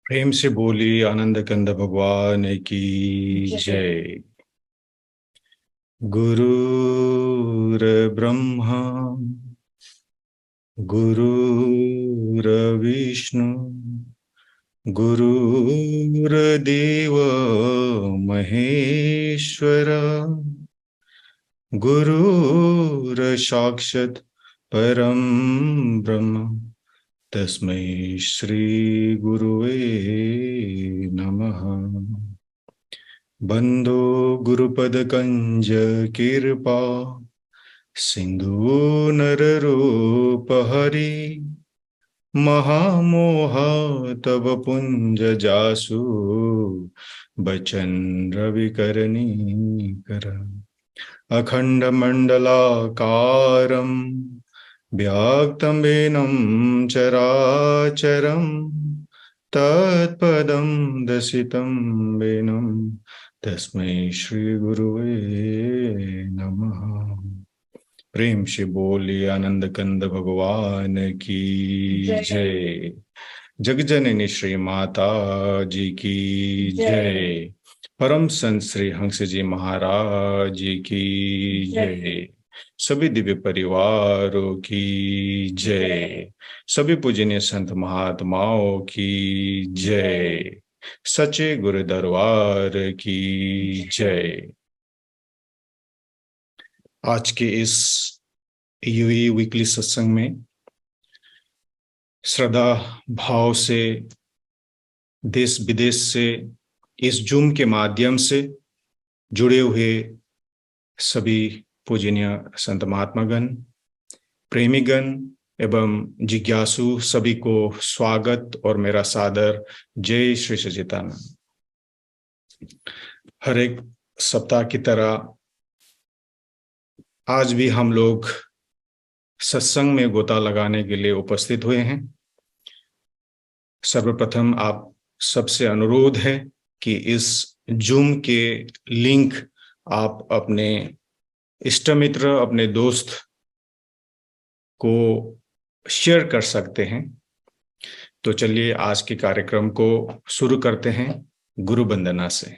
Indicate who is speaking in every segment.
Speaker 1: प्रेम से बोली आनंद कंद भगवान की जय। गुरुर ब्रह्मा गुरुर्विष्णु गुरुर्देव महेश्वर गुरुर्साक्षात् परम ब्रह्म तस्मै श्री गुरुवे नमः। बंदो गुरुपद कंज कृपा सिंधु नररूप हरि महामोहा तब पुंज जासु बचन रविकरणी कर अखंड मंडलाकारं व्याक्तं वेनं चराचरं तत्पदं दर्शितं वेनं तस्मै श्री गुरुवे नमः। प्रेम से बोलिए आनंद कंद भगवान की जय। जगजननी श्री माता जी की जय। परम संत श्री हंस जी महाराज जी की जय। सभी दिव्य परिवारों की जय। सभी पूजनीय संत महात्माओं की जय। सच्चे गुरु दरबार की जय। आज के इस यूई वीकली सत्संग में श्रद्धा भाव से देश विदेश से इस जूम के माध्यम से जुड़े हुए सभी पूजनीय संत महात्मागण, प्रेमीगण एवं जिज्ञासु सभी को स्वागत और मेरा सादर जय श्री सच्चिदानंद। हर एक सप्ताह की तरह आज भी हम लोग सत्संग में गोता लगाने के लिए उपस्थित हुए हैं। सर्वप्रथम आप सबसे अनुरोध है कि इस जूम के लिंक आप अपने इष्ट मित्र, अपने दोस्त को शेयर कर सकते हैं। तो चलिए आज के कार्यक्रम को शुरू करते हैं गुरु वंदना से।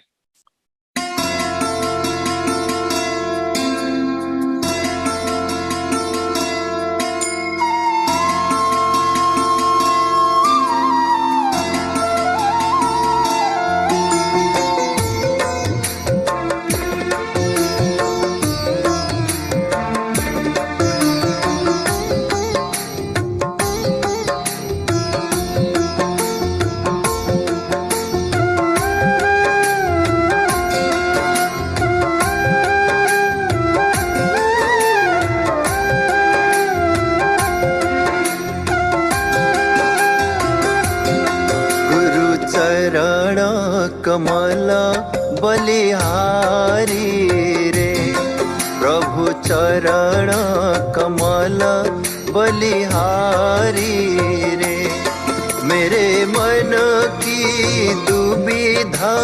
Speaker 2: कमला बलिहारी रे प्रभु चरण कमला बलिहारी रे मेरे मन की दुविधा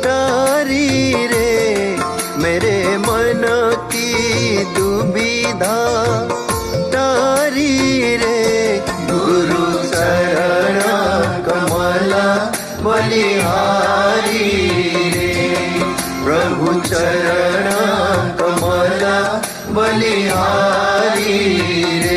Speaker 2: तारी रे मेरे मन की दुविधा तारी रे गुरु चरण कमला बलिहारी रे प्रभु चरण कमला बलिहारी रे।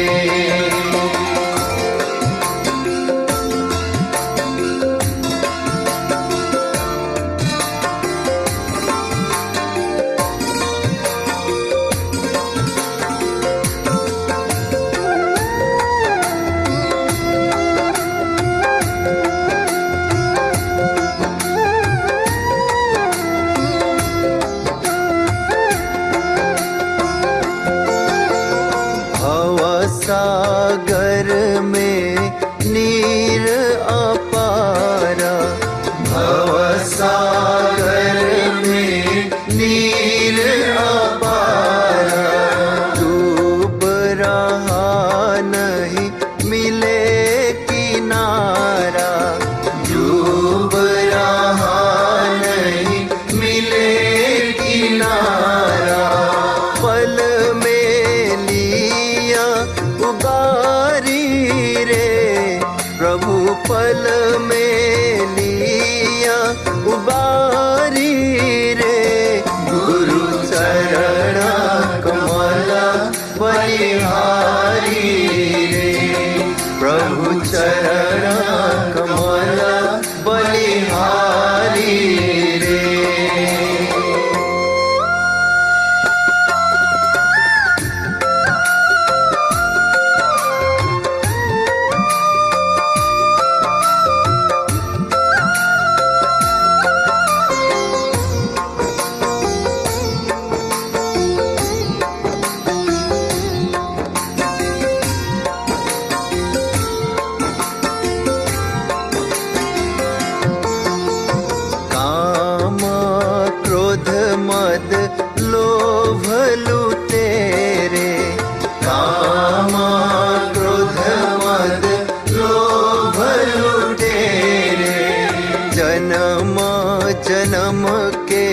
Speaker 2: जन्म के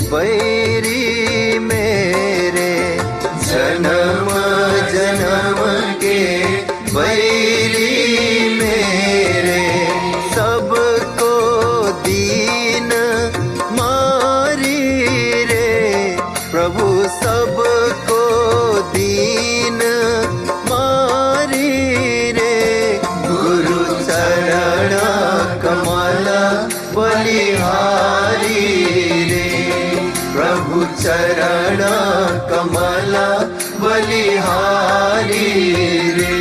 Speaker 2: बैरी मेरे, जन्म जन्म के बैरी मेरे, सबको दीन मारी रे प्रभु, सबको दीन मारी रे। गुरु चरण कमल बलिहारी रे, प्रभु चरण कमल बलिहारी रे।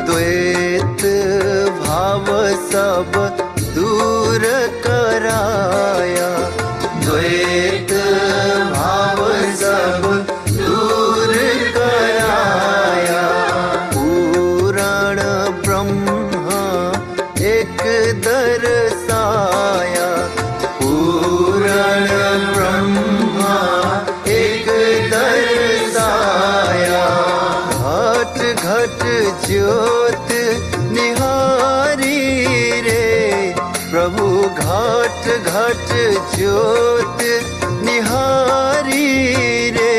Speaker 2: द्वैत भाव सब दूर कराया, द्वैत भाव सब दूर कराया। पुराण ब्रह्मा एक दर्शाया, पुराण ब्रह्मा एक दर्शाया। घट घट ज्योत निहारी रे प्रभु, घट घट ज्योत निहारी रे।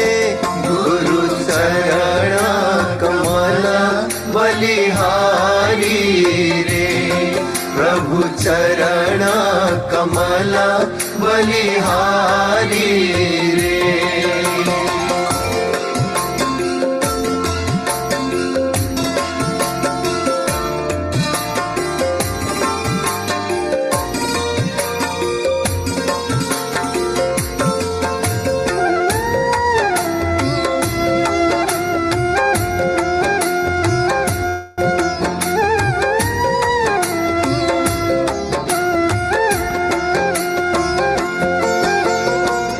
Speaker 2: गुरु चरण कमल बलिहारी रे, प्रभु चरण कमल बलिहारी रे।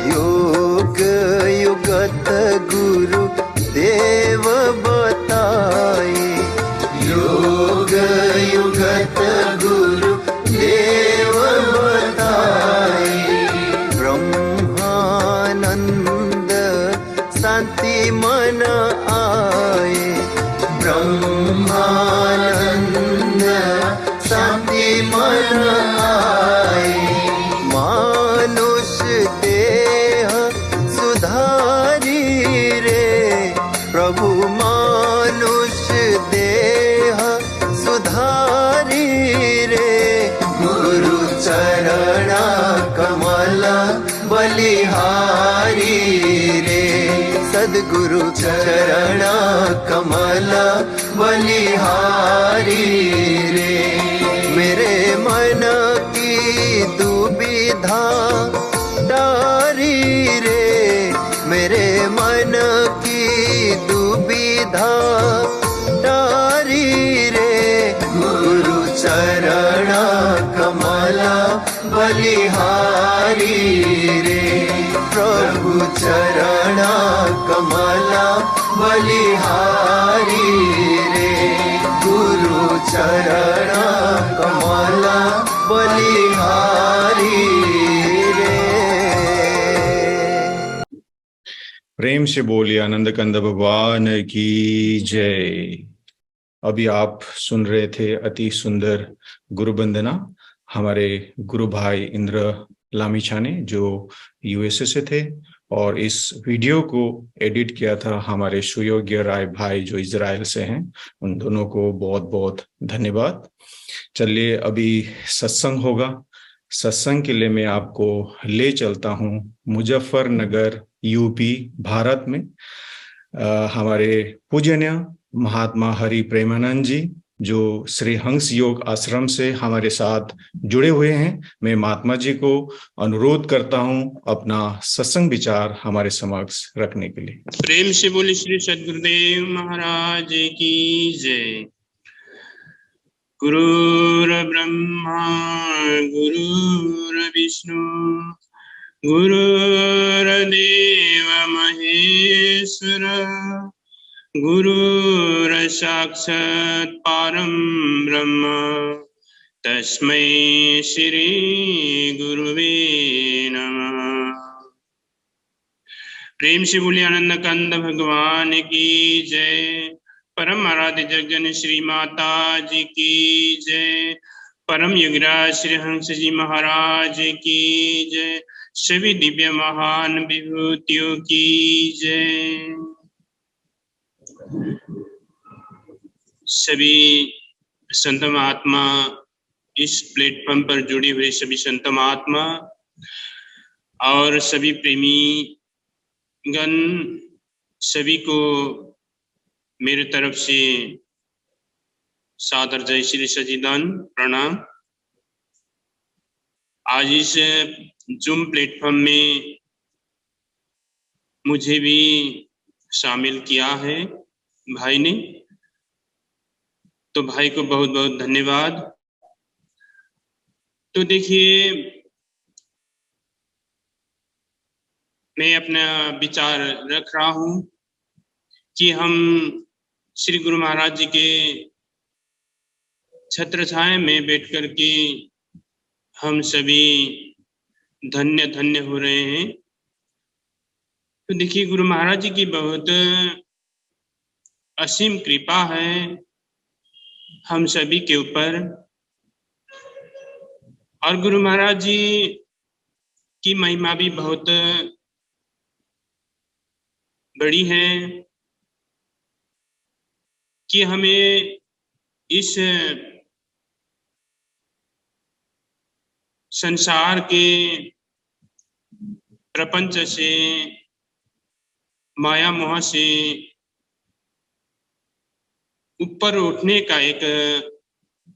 Speaker 2: योग युगत गुरु देव बताए, योग युगत गुरु देव बताए। ब्रह्मानंद शांति मन आए, ब्रह्मानंद शांति मन आए। मानुष देह सुधारी रे प्रभु, मानुष देह सुधारी रे। गुरु चरण कमल बलिहारी रे, सद्गुरु चरण कमल बलिहारी रे। मेरे मन की दुविधा टारी रे, मेरे मन की दुविधा टारी रे। गुरु चरण कमल बलिहारी रे, प्रभु चरण कमल बलिहारी रे। गुरु चरण कमल बलिहारी रे।
Speaker 1: प्रेम से बोलिए आनंद कंद भगवान की जय। अभी आप सुन रहे थे अति सुंदर गुरु वंदना हमारे गुरु भाई इंद्र लामिछा ने, जो यूएसए से थे, और इस वीडियो को एडिट किया था हमारे सुयोग्य राय भाई जो इजराइल से हैं। उन दोनों को बहुत बहुत धन्यवाद। चलिए अभी सत्संग होगा। सत्संग के लिए मैं आपको ले चलता हूँ मुजफ्फरनगर यूपी भारत में। हमारे पूजनीय महात्मा हरि प्रेमानंद जी जो श्री हंस योग आश्रम से हमारे साथ जुड़े हुए हैं, मैं महात्मा जी को अनुरोध करता हूं अपना सत्संग विचार हमारे समक्ष रखने के लिए।
Speaker 3: प्रेम से बोले श्री सद्गुरुदेव महाराज की जय। गुरुर्ब्रह्मा गुरुर्विष्णु गुरुर्देव महेश्वर गुरुर्साक्षात् परं ब्रह्म तस्मै श्री गुरुवे नमः। प्रेम से बोलिए आनंद कंद भगवान की जय। परम आराध्य जगजन श्री माता जी की जय। परम युगराज श्री हंस जी महाराज की जय। सभी दिव्य महान विभूतियों की जय। सभी संत महात्मा, इस प्लेटफॉर्म पर जुड़े हुए सभी संत महात्मा और सभी प्रेमी गण, सभी को मेरे तरफ से सादर जय श्री सच्चिदानंद प्रणाम। आज इस जूम प्लेटफॉर्म में मुझे भी शामिल किया है भाई ने, तो भाई को बहुत बहुत धन्यवाद। तो देखिए, मैं अपना विचार रख रहा हूं कि हम श्री गुरु महाराज जी के छत्र छाया में बैठ कर के हम सभी धन्य धन्य हो रहे हैं। तो देखिए, गुरु महाराज जी की बहुत असीम कृपा है हम सभी के ऊपर, और गुरु महाराज जी की महिमा भी बहुत बड़ी है कि हमें इस संसार के प्रपंच से, माया मोह से ऊपर उठने का एक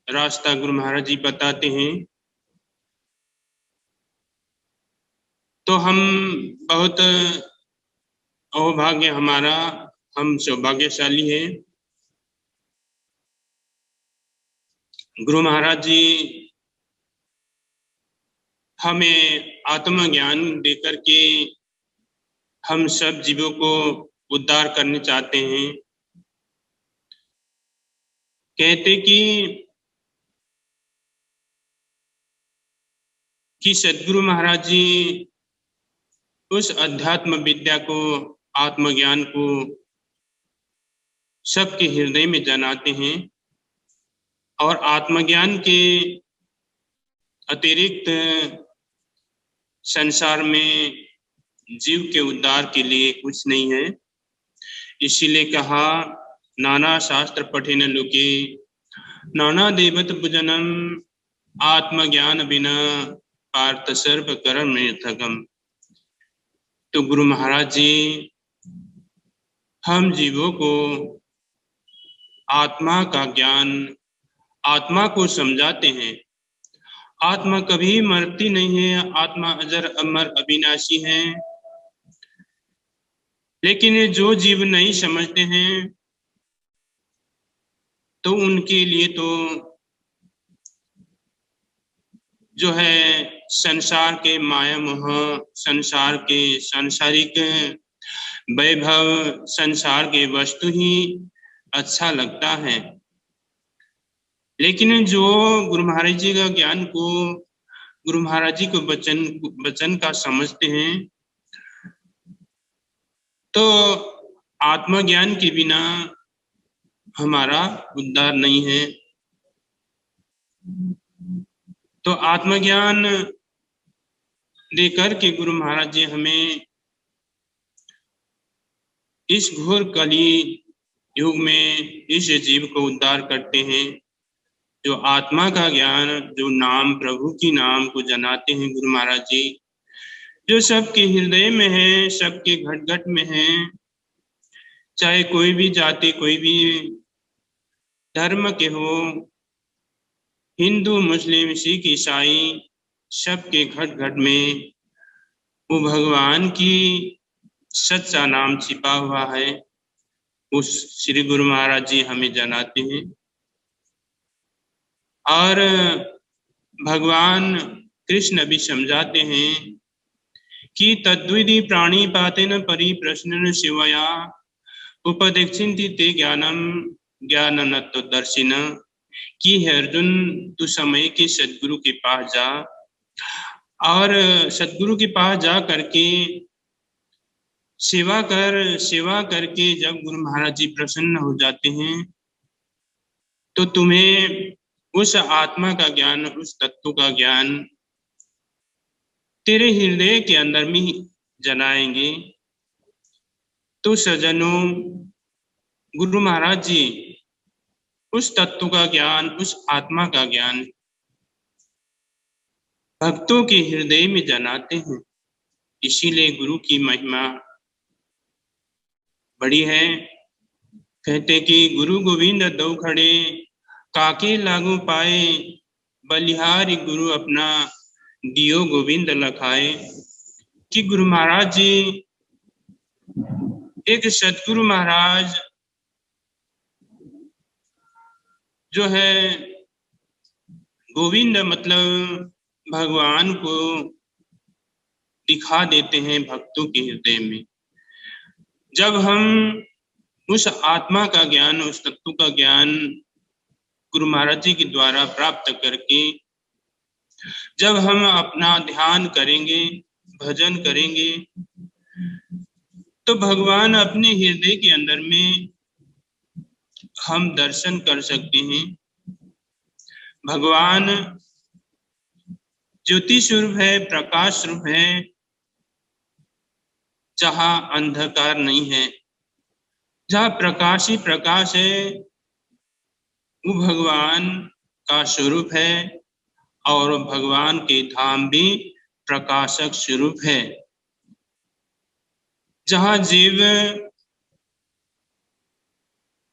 Speaker 3: रास्ता गुरु महाराज जी बताते हैं। तो हम बहुत अहोभाग्य हमारा, हम सौभाग्यशाली हैं। गुरु महाराज जी हमें आत्मज्ञान देकर के हम सब जीवों को उद्धार करने चाहते हैं। कहते कि सद्गुरु महाराज जी उस अध्यात्म विद्या को, आत्मज्ञान को सबके हृदय में जनाते हैं, और आत्मज्ञान के अतिरिक्त संसार में जीव के उद्धार के लिए कुछ नहीं है। इसीलिए कहा, नाना शास्त्र पठिन लोके नाना देवत पूजनम आत्मज्ञान बिना पार्थ सर्व कर्म निरर्थकम। तो गुरु महाराज जी हम जीवों को आत्मा का ज्ञान, आत्मा को समझाते हैं। आत्मा कभी मरती नहीं है, आत्मा अजर अमर अविनाशी है। लेकिन जो जीव नहीं समझते हैं तो उनके लिए तो जो है संसार के माया मोह, संसार के सांसारिक वैभव, संसार के वस्तु ही अच्छा लगता है। लेकिन जो गुरु महाराज जी का ज्ञान को, गुरु महाराज जी को वचन का समझते हैं, तो आत्मज्ञान के बिना हमारा उद्धार नहीं है। तो आत्मज्ञान देकर के गुरु महाराज जी हमें इस घोर कली युग में इस जीव को उद्धार करते हैं। जो आत्मा का ज्ञान, जो नाम, प्रभु की नाम को जनाते हैं गुरु महाराज जी, जो सबके हृदय में है, सबके घट घट में है। चाहे कोई भी जाति, कोई भी धर्म के हो, हिंदू, मुस्लिम, सिख, ईसाई, सबके घट घट में वो भगवान की सच्चा नाम छिपा हुआ है। उस श्री गुरु महाराज जी हमें जनाते हैं। और भगवान कृष्ण भी समझाते हैं कि तद्विधि प्राणी पातेन परिप्रश्नेन सेवया उपदेक्षन्ति ते ज्ञानम ज्ञाननत्वदर्शिन। कि है अर्जुन, तू समय के सदगुरु के पास जा और सदगुरु के पास जा करके सेवा कर। सेवा करके जब गुरु महाराज जी प्रसन्न हो जाते हैं तो तुम्हें उस आत्मा का ज्ञान, उस तत्व का ज्ञान तेरे हृदय के अंदर में ही जनाएंगे। तो सज्जनों, गुरु महाराज जी उस तत्व का ज्ञान, उस आत्मा का ज्ञान भक्तों के हृदय में जनाते हैं। इसीलिए गुरु की महिमा बड़ी है। कहते कि गुरु गोविंद दो खड़े, काके लागू पाए, बलिहारी गुरु अपना दियो गोविंद लखाए। कि गुरु महाराज जी, एक सतगुरु महाराज जो है गोविंद मतलब भगवान को दिखा देते हैं भक्तों के हृदय में। जब हम उस आत्मा का ज्ञान, उस तत्व का ज्ञान गुरु महाराज जी के द्वारा प्राप्त करके जब हम अपना ध्यान करेंगे, भजन करेंगे, तो भगवान अपने हृदय के अंदर में हम दर्शन कर सकते हैं। भगवान ज्योति स्वरूप है, प्रकाश स्वरूप है। जहाँ अंधकार नहीं है, जहाँ प्रकाश ही प्रकाश है, वो भगवान का स्वरूप है। और भगवान के धाम भी प्रकाशक स्वरूप है। जहाँ जीव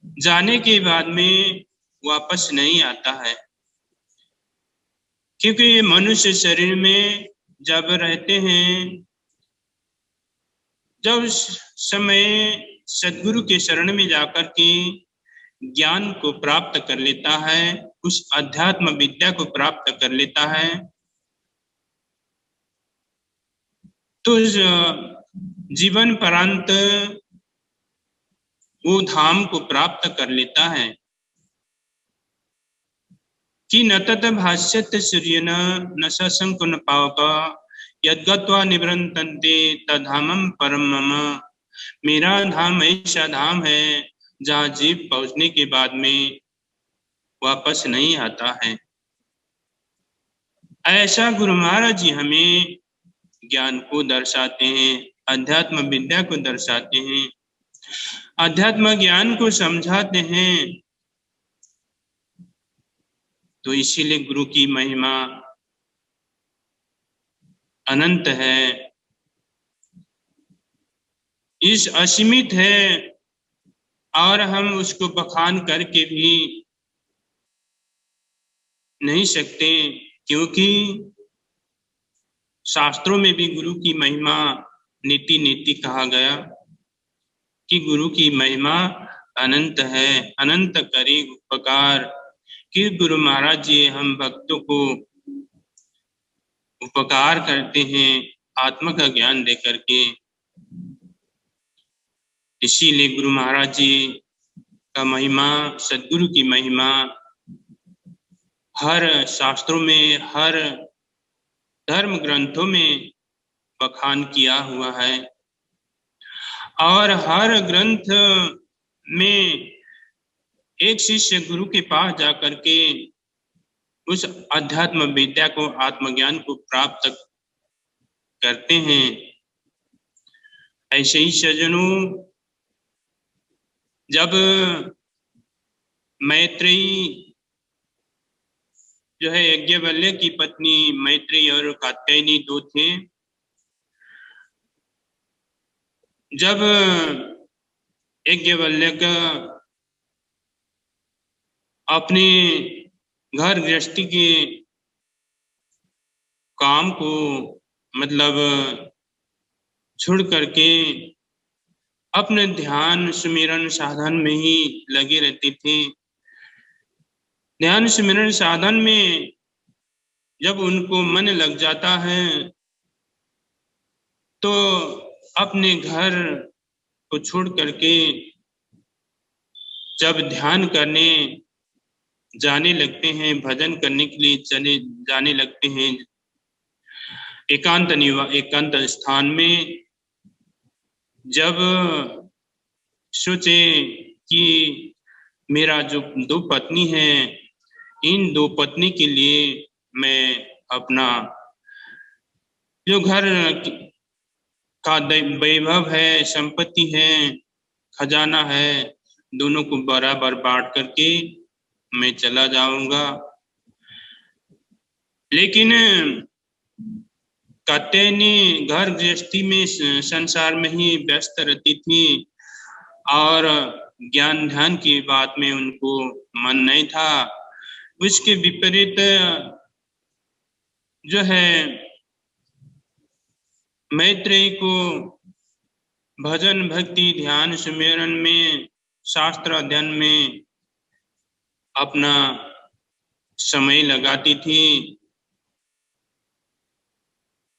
Speaker 3: जाने के बाद में वापस नहीं आता है, क्योंकि ये मनुष्य शरीर में जब रहते हैं, जब समय सद्गुरु के शरण में जाकर के ज्ञान को प्राप्त कर लेता है, उस अध्यात्म विद्या को प्राप्त कर लेता है, तो जीवन पर्यंत वो धाम को प्राप्त कर लेता है। कि न तत भाष्यत सूर्यन न सशंक न पावक, यद्गत्वा निवृत्तन्ते तद्धामं परम मम। मेरा धाम ऐसा धाम है जहाँ जीव पहुंचने के बाद में वापस नहीं आता है। ऐसा गुरु महाराज जी हमें ज्ञान को दर्शाते हैं, अध्यात्म विद्या को दर्शाते हैं, अध्यात्म ज्ञान को समझाते हैं। तो इसीलिए गुरु की महिमा अनंत है, इस असीमित है, और हम उसको बखान करके भी नहीं सकते, क्योंकि शास्त्रों में भी गुरु की महिमा नीति नीति कहा गया कि गुरु की महिमा अनंत है। अनंत करे उपकार। कि गुरु महाराज जी हम भक्तों को उपकार करते हैं आत्मा का ज्ञान दे करके। इसीलिए गुरु महाराज जी का महिमा, सद्गुरु की महिमा हर शास्त्रों में, हर धर्म ग्रंथों में बखान किया हुआ है। और हर ग्रंथ में एक शिष्य गुरु के पास जाकर के उस अध्यात्म विद्या को, आत्मज्ञान को प्राप्त करते हैं। ऐसे ही सज्जनों, जब मैत्रेयी जो है यज्ञवल्क्य की पत्नी मैत्रेयी और कात्यायनी दो थे, जब यज्ञवल्क्य अपने घर गृहस्थी के काम को मतलब छोड़ करके अपने ध्यान सुमिरन साधन में ही लगे रहते थे। ध्यान सुमिरन साधन में जब उनको मन लग जाता है तो अपने घर को छोड़ करके जब ध्यान करने जाने लगते हैं, भजन करने के लिए चले जाने लगते हैं एकांत स्थान में, जब सोचे कि मेरा जो 2 पत्नी है, इन 2 पत्नी के लिए मैं अपना जो घर का वैभव है, संपत्ति है, खजाना है, दोनों को बराबर बांट करके मैं चला जाऊंगा। लेकिन कात्यायनी घर गृहस्थी में संसार में ही व्यस्त रहती थी और ज्ञान ध्यान की बात में उनको मन नहीं था। उसके विपरीत जो है मैत्रेयी को भजन भक्ति ध्यान सुमिरन में, शास्त्र अध्ययन में अपना समय लगाती थी।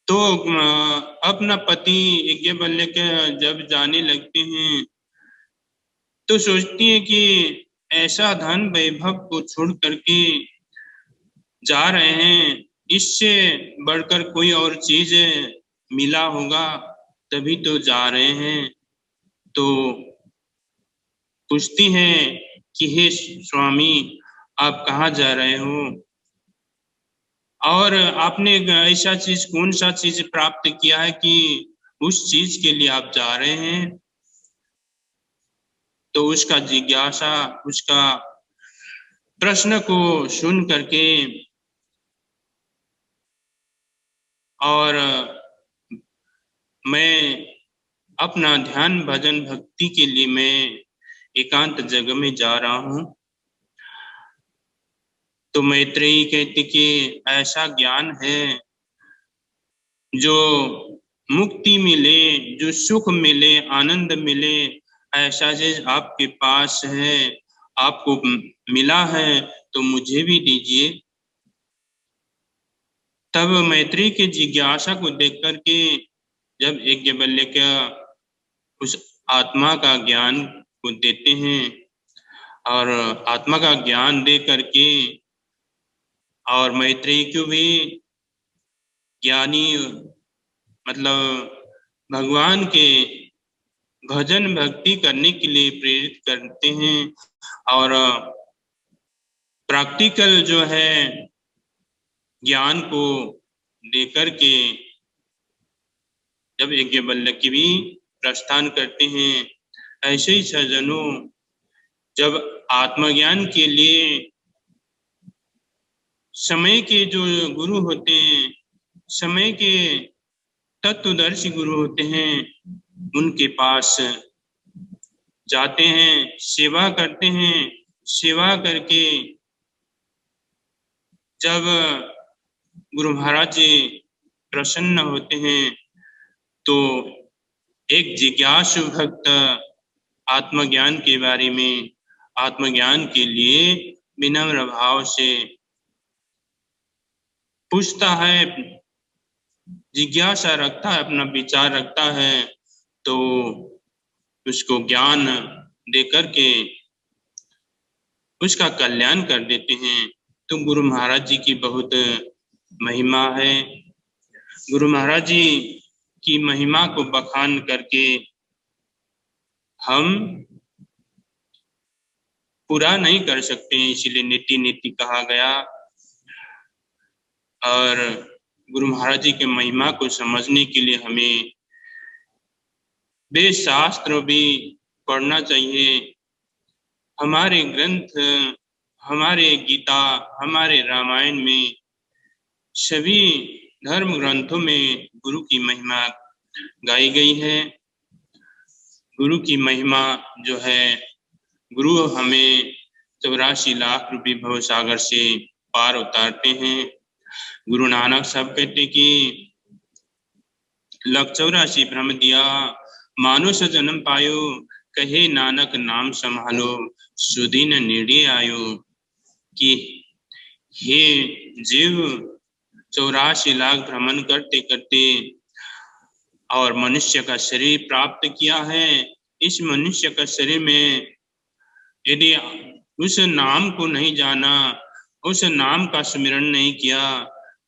Speaker 3: तो अपना पति यज्ञवल्क्य के जब जाने लगते हैं तो सोचती है कि ऐसा धन वैभव को छोड़ करके जा रहे हैं, इससे बढ़कर कोई और चीज मिला होगा तभी तो जा रहे हैं। तो पूछती हैं कि हे स्वामी, आप कहाँ जा रहे हो और आपने ऐसा चीज, कौन सा चीज प्राप्त किया है कि उस चीज के लिए आप जा रहे हैं। तो उसका जिज्ञासा, उसका प्रश्न को सुन करके और मैं अपना ध्यान भजन भक्ति के लिए मैं एकांत जगह में जा रहा हूं। तो मैत्रेयी कहती कि ऐसा ज्ञान है जो मुक्ति मिले, जो सुख मिले, आनंद मिले, ऐसा चीज आपके पास है, आपको मिला है तो मुझे भी दीजिए। तब मैत्रेयी की जिज्ञासा को देख करके जब यज्ञवल्क्य उस आत्मा का ज्ञान को देते हैं और आत्मा का ज्ञान दे करके और मैत्रेयी को भी ज्ञानी मतलब भगवान के भजन भक्ति करने के लिए प्रेरित करते हैं और प्रैक्टिकल जो है ज्ञान को देकर के जब यज्ञवल्क्य भी प्रस्थान करते हैं, ऐसे ही सज्जनों जब आत्मज्ञान के लिए समय के जो गुरु होते हैं, समय के तत्वदर्शी गुरु होते हैं, उनके पास जाते हैं, सेवा करते हैं। सेवा करके जब गुरु महाराज जी प्रसन्न होते हैं तो एक जिज्ञासु भक्त आत्मज्ञान के बारे में, आत्मज्ञान के लिए विनम्र भाव से पूछता है, जिज्ञासा रखता है, अपना विचार रखता है, तो उसको ज्ञान दे करके उसका कल्याण कर देते हैं। तो गुरु महाराज जी की बहुत महिमा है। गुरु महाराज जी की महिमा को बखान करके हम पूरा नहीं कर सकते, इसलिए नीति नीति कहा गया। और गुरु महाराज जी के महिमा को समझने के लिए हमें वेद शास्त्र भी पढ़ना चाहिए। हमारे ग्रंथ, हमारे गीता, हमारे रामायण में, सभी धर्म ग्रंथों में गुरु की महिमा गाई गई है। गुरु की महिमा जो है, गुरु हमें 84 लाख रुपए भव सागर से पार उतारते हैं। गुरु नानक साहब कहते कि 184 भ्रम दिया, मानुष जन्म पायो, कहे नानक नाम संभालो, सुदीन नेड़े आयो। कि हे जीव 84 लाख भ्रमण करते करते और मनुष्य का शरीर प्राप्त किया है। इस मनुष्य का शरीर में यदि उस नाम को नहीं जाना, उस नाम का स्मरण नहीं किया,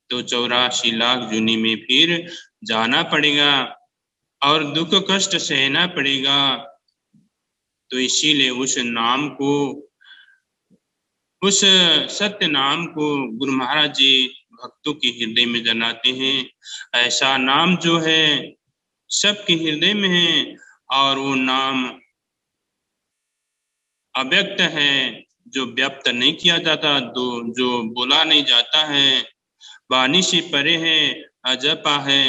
Speaker 3: तो 84 लाख जूनी में फिर जाना पड़ेगा और दुख कष्ट सहना पड़ेगा। तो इसीलिए उस नाम को, उस सत्य नाम को गुरु महाराज जी भक्तों के हृदय में जनाते हैं। ऐसा नाम जो है सबके हृदय में है, और वो नाम अव्यक्त है, जो व्यक्त नहीं किया जाता, जो बोला नहीं जाता है, वाणी से परे है, अजपा है।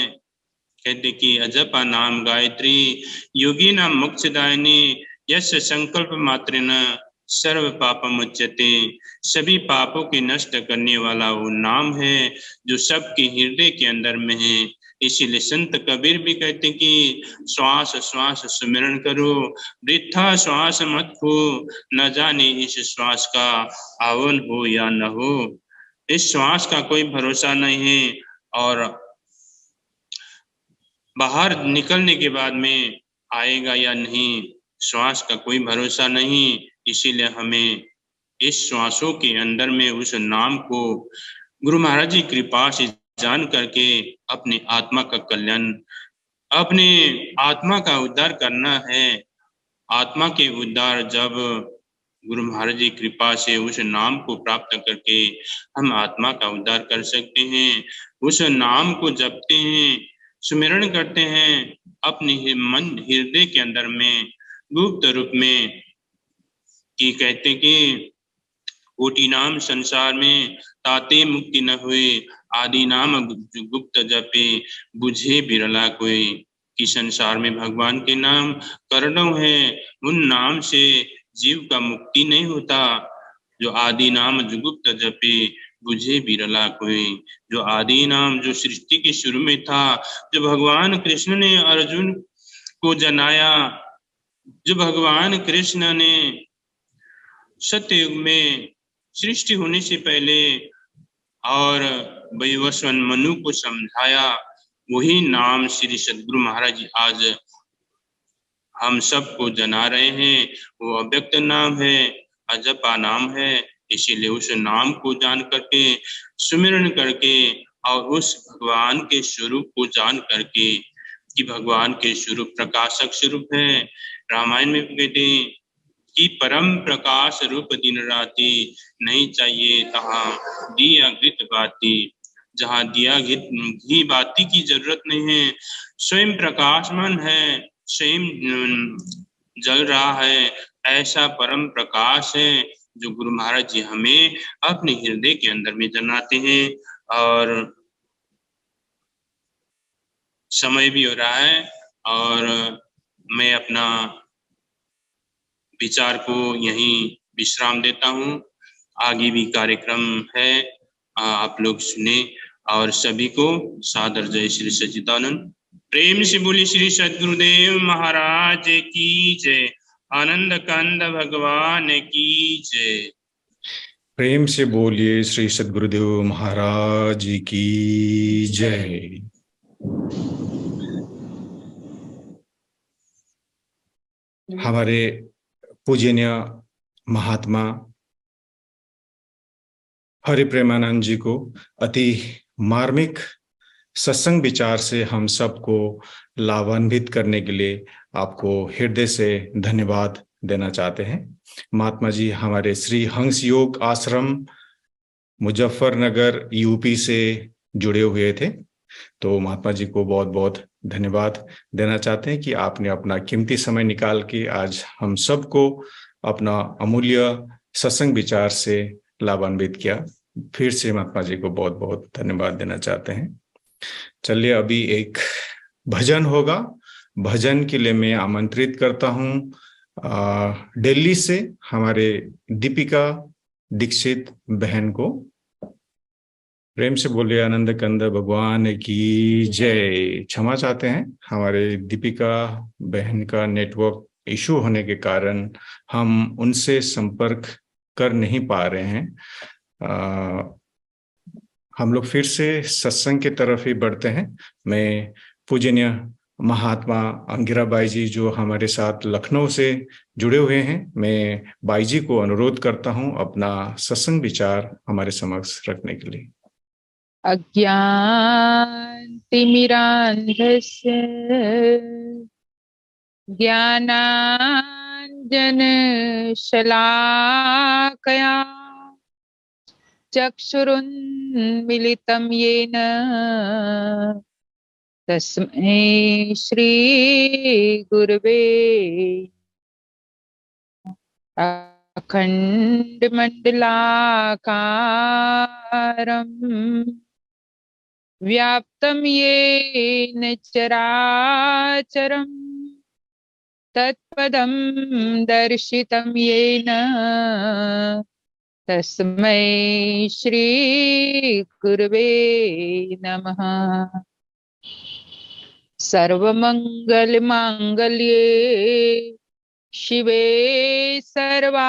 Speaker 3: कहते कि अजपा नाम गायत्री योगी नाम मोक्षदायिनी यस्य संकल्प मात्र न सर्व पापम उच्यते। सभी पापों के नष्ट करने वाला वो नाम है जो सबके हृदय के अंदर में है। इसीलिए संत कबीर भी कहते कि श्वास श्वास सुमिरन करो, वृथा श्वास मत खो, न जाने इस श्वास का आवन हो या न हो। इस श्वास का कोई भरोसा नहीं है, और बाहर निकलने के बाद में आएगा या नहीं, श्वास का कोई भरोसा नहीं। इसीलिए हमें इस श्वासों के अंदर में उस नाम को गुरु महाराज जी कृपा से जान करके अपनी आत्मा का कल्याण, अपने आत्मा का उद्धार करना है। आत्मा के उद्धार जब गुरु महाराज जी कृपा से उस नाम को प्राप्त करके हम आत्मा का उद्धार कर सकते हैं। उस नाम को जपते हैं, स्मरण करते हैं अपने मन हृदय के अंदर में गुप्त रूप में, कि कहते कि कोटि नाम संसार में ताते मुक्ति न हुए, आदि नाम गुप्त जपे बुझे बिरला कोई। कि संसार में भगवान के नाम करोड़ों है, उन नाम से जीव का मुक्ति नहीं होता। जो आदि नाम जो गुप्त जपे बुझे बिरला कोई। जो आदि नाम जो सृष्टि के शुरू में था, जो भगवान कृष्ण ने अर्जुन को जनाया, जो भगवान कृष्ण ने सत्ययुग में सृष्टि होने से पहले और वैवस्वन मनु को समझाया, वही नाम श्री सद्गुरु महाराज जी आज हम सबको जना रहे हैं। वो अव्यक्त नाम है, अजपा नाम है। इसीलिए उस नाम को जान करके, सुमिरन करके, और उस भगवान के स्वरूप को जान करके, कि भगवान के स्वरूप प्रकाशक स्वरूप है। रामायण में कहते हैं कि परम प्रकाश रूप दिन राती, नहीं चाहिए तहाँ दिया घृत बाती। जहाँ दिया घी बाती की जरूरत नहीं है, स्वयं प्रकाशमान है, स्वयं जल रहा है। ऐसा परम प्रकाश है जो गुरु महाराज जी हमें अपने हृदय के अंदर में जनाते हैं। और समय भी हो रहा है, और मैं अपना विचार को यहीं विश्राम देता हूँ। आगे भी कार्यक्रम है, आप लोग सुने। और सभी को सादर जय श्री सच्चिदानंद। प्रेम से बोली श्री सद्गुरुदेव महाराज की जय। आनंद कंद भगवान की जय।
Speaker 1: प्रेम से बोलिए श्री सद्गुरुदेव महाराज की जय। हमारे पूजनीय महात्मा हरि प्रेमानंद जी को अति मार्मिक सत्संग विचार से हम सबको लाभान्वित करने के लिए आपको हृदय से धन्यवाद देना चाहते हैं। महात्मा जी हमारे श्री हंस योग आश्रम मुजफ्फरनगर यूपी से जुड़े हुए थे, तो महात्मा जी को बहुत बहुत धन्यवाद देना चाहते हैं कि आपने अपना कीमती समय निकाल के आज हम सबको अपना अमूल्य सत्संग विचार से लाभान्वित किया। फिर से महात्मा जी को बहुत बहुत धन्यवाद देना चाहते हैं। चलिए अभी एक भजन होगा। भजन के लिए मैं आमंत्रित करता हूँ दिल्ली से हमारे दीपिका दीक्षित बहन को। प्रेम से बोलिए आनंद कंद भगवान की जय। क्षमा चाहते हैं, हमारे दीपिका बहन का नेटवर्क इशू होने के कारण हम उनसे संपर्क कर नहीं पा रहे हैं। हम लोग फिर से सत्संग की तरफ ही बढ़ते हैं। मैं पूजनीय महात्मा अंगिरा बाई जी जो हमारे साथ लखनऊ से जुड़े हुए हैं, मैं बाई जी को अनुरोध करता हूं अपना सत्संग विचार हमारे समक्ष रखने के लिए।
Speaker 4: अज्ञानतिमिरान्धस्य ज्ञानाञ्जनशलाकया चक्षुरुन्मिलितं येन तस्मै श्रीगुरवे अखण्डमण्डलाकारम् व्याप्तं येन चराचरम् तत्पदं दर्शितं येन तस्मै श्रीगुरवे नमः। सर्वमङ्गलमाङ्गल्ये शिवे सर्वार्थसाधिके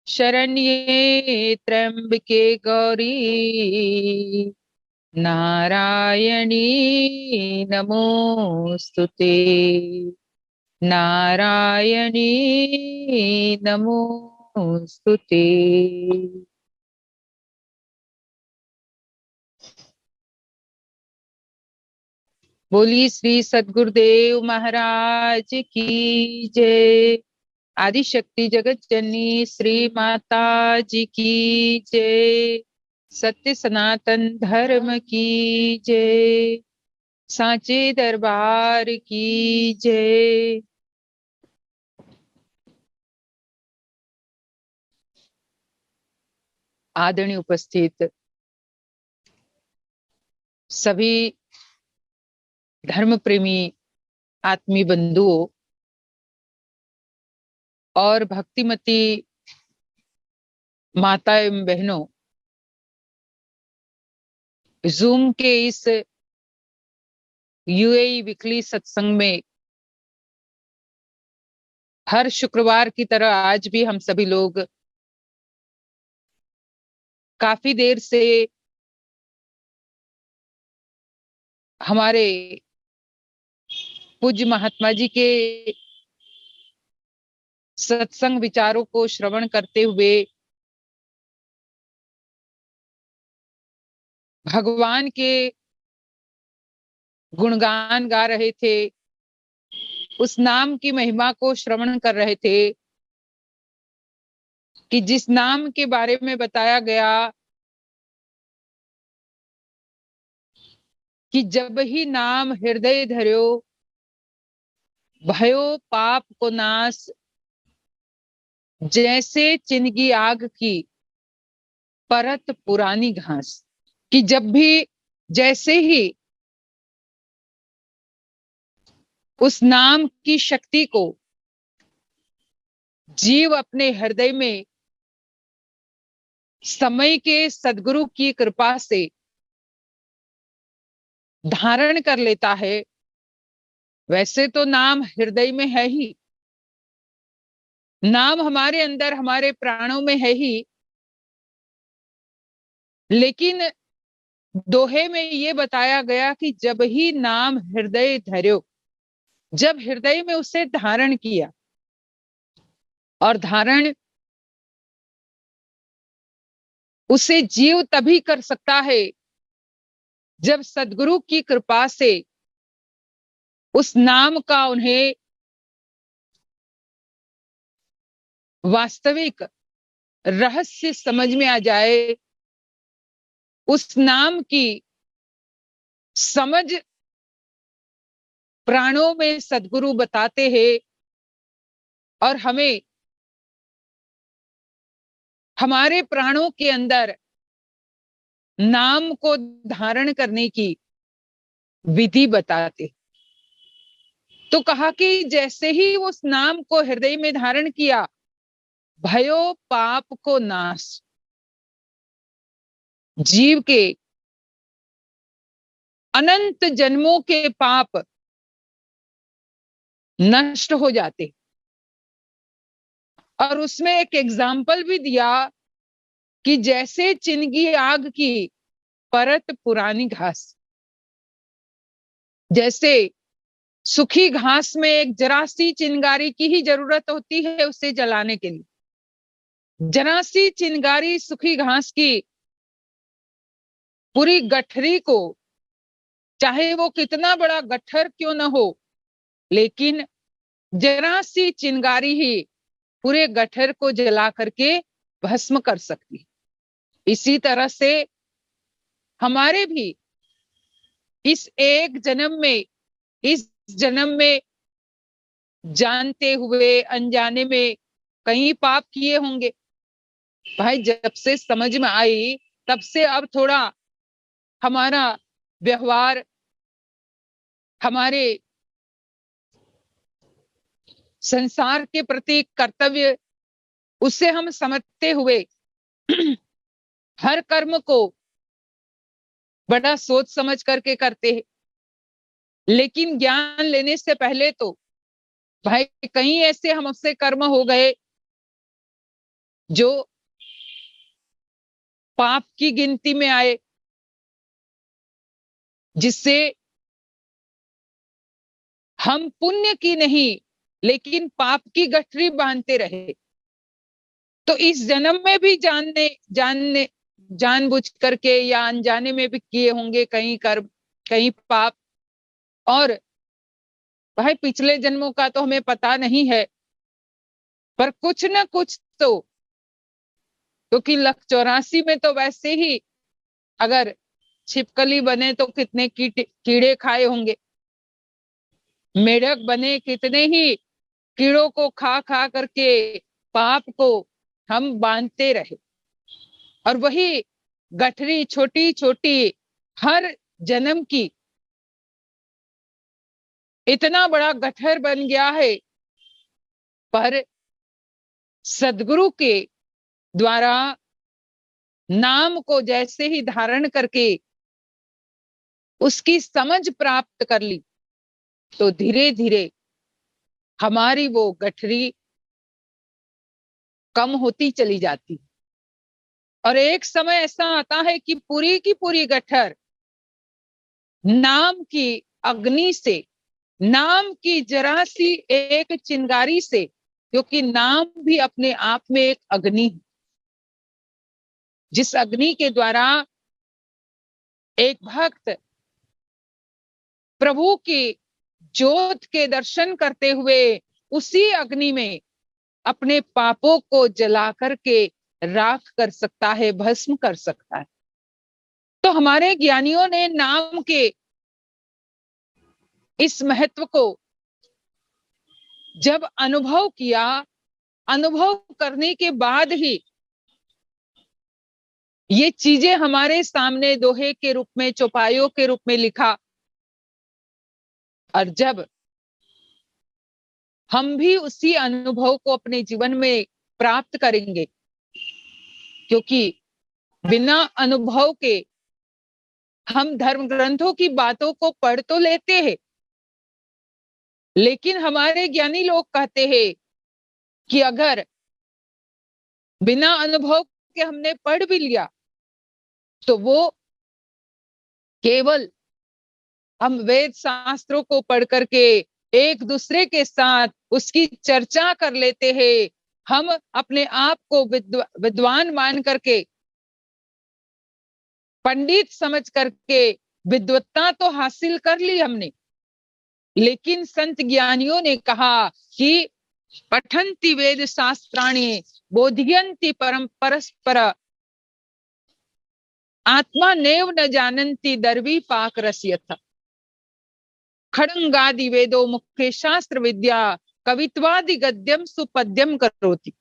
Speaker 4: शरण्ये त्र्यंबके गौरी नारायणी नमोस्तुते, नारायणी नमोस्तुते। बोली श्री सद्गुरुदेव महाराज की जय। आदिशक्ति जगत जननी श्री माता जी की जय। सत्य सनातन धर्म की जय। सांचे दरबार की जय। आदरणीय उपस्थित सभी धर्म प्रेमी आत्मीय बंधुओं और भक्तिमती माता एवं बहनों, जूम के इस यूएई वीकली सत्संग में हर शुक्रवार की तरह आज भी हम सभी लोग काफी देर से हमारे पूज्य महात्मा जी के सत्संग विचारों को श्रवण करते हुए भगवान के गुणगान गा रहे थे, उस नाम की महिमा को श्रवण कर रहे थे कि जिस नाम के बारे में बताया गया कि जब ही नाम हृदय धर्यो भयो पाप को नाश, जैसे चिनगी आग की परत पुरानी घास। कि जब भी जैसे ही उस नाम की शक्ति को जीव अपने हृदय में समय के सद्गुरु की कृपा से धारण कर लेता है, वैसे तो नाम हृदय में है ही, नाम हमारे अंदर हमारे प्राणों में है ही, लेकिन दोहे में ये बताया गया कि जब ही नाम हृदय धर्यो, जब हृदय में उसे धारण किया, और धारण उसे जीव तभी कर सकता है जब सद्गुरु की कृपा से उस नाम का उन्हें वास्तविक रहस्य समझ में आ जाए, उस नाम की समझ प्राणों में सद्गुरु बताते हैं और हमें हमारे प्राणों के अंदर नाम को धारण करने की विधि बताते। तो कहा कि जैसे ही उस नाम को हृदय में धारण किया, भयो पाप को नाश, जीव के अनंत जन्मों के पाप नष्ट हो जाते। और उसमें एक एग्जाम्पल भी दिया कि जैसे चिनगी आग की परत पुरानी घास, जैसे सूखी घास में एक जरा सी चिंगारी की ही जरूरत होती है उसे जलाने के लिए, जरा सी चिंगारी सूखी घास की पूरी गठरी को, चाहे वो कितना बड़ा गट्ठर क्यों ना हो, लेकिन जरा सी चिंगारी ही पूरे गट्ठर को जला करके भस्म कर सकती। इसी तरह से हमारे भी इस एक जन्म में, इस जन्म में जानते हुए अनजाने में कई पाप किए होंगे। भाई जब से समझ में आई तब से अब थोड़ा हमारा व्यवहार, हमारे संसार के प्रति कर्तव्य, उससे हम समझते हुए हर कर्म को बड़ा सोच समझ करके करते हैं। लेकिन ज्ञान लेने से पहले तो भाई कहीं ऐसे हमसे कर्म हो गए जो पाप की गिनती में आए, जिससे हम पुण्य की नहीं लेकिन पाप की गठरी बांधते रहे। तो इस जन्म में भी जानबूझ करके या अनजाने में भी किए होंगे कहीं कर्म, कहीं पाप। और भाई पिछले जन्मों का तो हमें पता नहीं है, पर कुछ न कुछ तो, क्योंकि 184 में तो वैसे ही अगर छिपकली बने तो कितने कीड़े खाए होंगे, मेढक बने कितने ही कीड़ों को खा खा करके पाप को हम बांधते रहे। और वही गठरी छोटी छोटी हर जन्म की इतना बड़ा गठर बन गया है। पर सदगुरु के द्वारा नाम को जैसे ही धारण करके उसकी समझ प्राप्त कर ली तो धीरे धीरे हमारी वो गठरी कम होती चली जाती। और एक समय ऐसा आता है कि पूरी की पूरी गठर नाम की अग्नि से, नाम की जरा सी एक चिंगारी से, क्योंकि नाम भी अपने आप में एक अग्नि है, जिस अग्नि के द्वारा एक भक्त प्रभु की ज्योत के दर्शन करते हुए उसी अग्नि में अपने पापों को जला करके राख कर सकता है, भस्म कर सकता है। तो हमारे ज्ञानियों ने नाम के इस महत्व को जब अनुभव किया, अनुभव करने के बाद ही ये चीजें हमारे सामने दोहे के रूप में, चौपाइयों के रूप में लिखा। और जब हम भी उसी अनुभव को अपने जीवन में प्राप्त करेंगे, क्योंकि बिना अनुभव के हम धर्म ग्रंथों की बातों को पढ़ तो लेते हैं, लेकिन हमारे ज्ञानी लोग कहते हैं कि अगर बिना अनुभव के हमने पढ़ भी लिया तो वो केवल हम वेद शास्त्रों को पढ़ करके एक दूसरे के साथ उसकी चर्चा कर लेते हैं। हम अपने आप को विद्वान मान करके, पंडित समझ करके विद्वत्ता तो हासिल कर ली हमने, लेकिन संत ज्ञानियों ने कहा कि पठन्ति वेद शास्त्राणि बोधयन्ति परम परस्पर आत्मा नेव न जानन्ति दर्वी पाक रस्यथ खड़ंगादि वेदो मुख्य शास्त्र विद्या कवित्वादि गद्यम सुपद्यम करोति।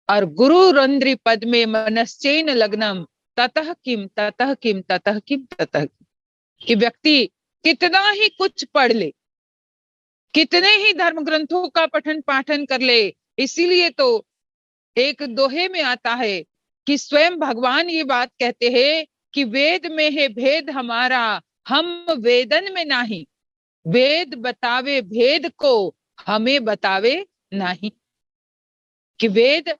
Speaker 4: और गुरु रंद्रि पद में मनश्चैन लग्नम ततः किम ततः किम ततः किम ततः किम। कि व्यक्ति कितना ही कुछ पढ़ ले, कितने ही धर्म ग्रंथों का पठन पाठन कर ले, इसीलिए तो एक दोहे में आता है कि स्वयं भगवान ये बात कहते हैं कि वेद में है भेद हमारा, हम वेदन में नहीं, वेद बतावे भेद को हमें बतावे नहीं। कि वेद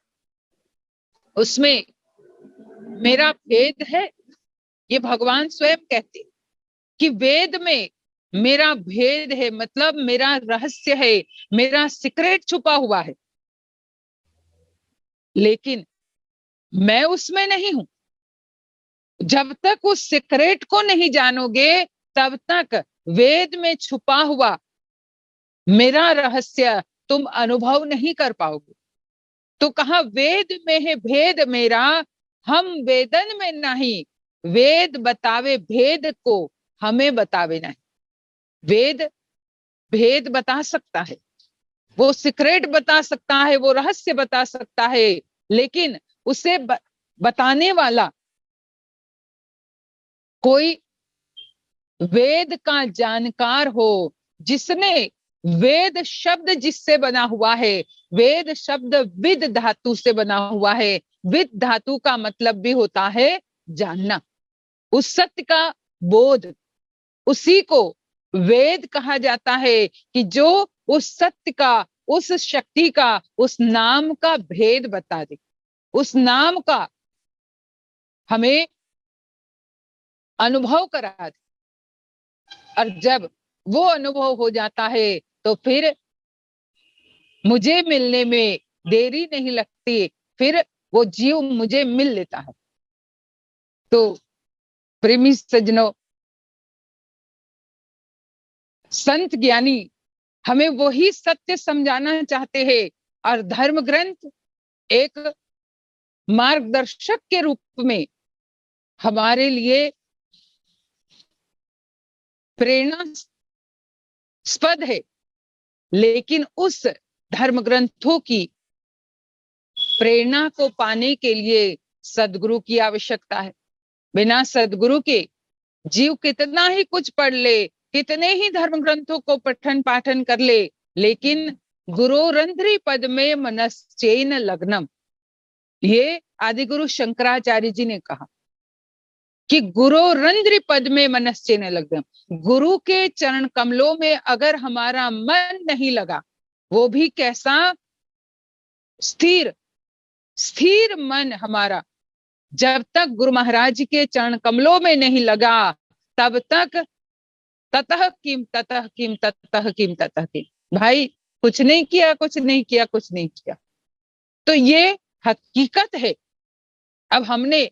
Speaker 4: उसमें मेरा भेद है, ये भगवान स्वयं कहते कि वेद में मेरा भेद है, मतलब मेरा रहस्य है, मेरा सीक्रेट छुपा हुआ है, लेकिन मैं उसमें नहीं हूं। जब तक उस सीक्रेट को नहीं जानोगे तब तक वेद में छुपा हुआ मेरा रहस्य तुम अनुभव नहीं कर पाओगे। तो कहा वेद में है भेद मेरा, हम वेदन में नहीं, वेद बतावे भेद को हमें बतावे नहीं। वेद भेद बता सकता है, वो सीक्रेट बता सकता है, वो रहस्य बता सकता है, लेकिन उसे बताने वाला कोई वेद का जानकार हो, जिसने वेद शब्द जिससे बना हुआ है, वेद शब्द विद धातु से बना हुआ है। विद धातु का मतलब भी होता है जानना, उस सत्य का बोध, उसी को वेद कहा जाता है कि जो उस सत्य का, उस शक्ति का, उस नाम का भेद बता दे, उस नाम का हमें अनुभव करा दे। और जब वो अनुभव हो जाता है तो फिर मुझे मिलने में देरी नहीं लगती, फिर वो जीव मुझे मिल लेता है। तो प्रेमी सज्जनों, संत ज्ञानी हमें वही सत्य समझाना चाहते हैं, और धर्म ग्रंथ एक मार्गदर्शक के रूप में हमारे लिए प्रेरणास्पद है। लेकिन उस धर्म ग्रंथों की प्रेरणा को पाने के लिए सदगुरु की आवश्यकता है। बिना सदगुरु के जीव कितना ही कुछ पढ़ ले, कितने ही धर्म ग्रंथों को पठन पाठन कर ले, लेकिन गुरोरंध्री पद में मनश्चेन लग्नम, ये आदि गुरु शंकराचार्य जी ने कहा कि गुरोरंध्री पद में मनश्चेन लग्नम, गुरु के चरण कमलों में अगर हमारा मन नहीं लगा, वो भी कैसा, स्थिर स्थिर मन हमारा जब तक गुरु महाराज के चरण कमलों में नहीं लगा, तब तक ततः किम ततः किम ततः किम ततः किम, भाई कुछ नहीं किया, कुछ नहीं किया, कुछ नहीं किया। तो ये हकीकत है। अब हमने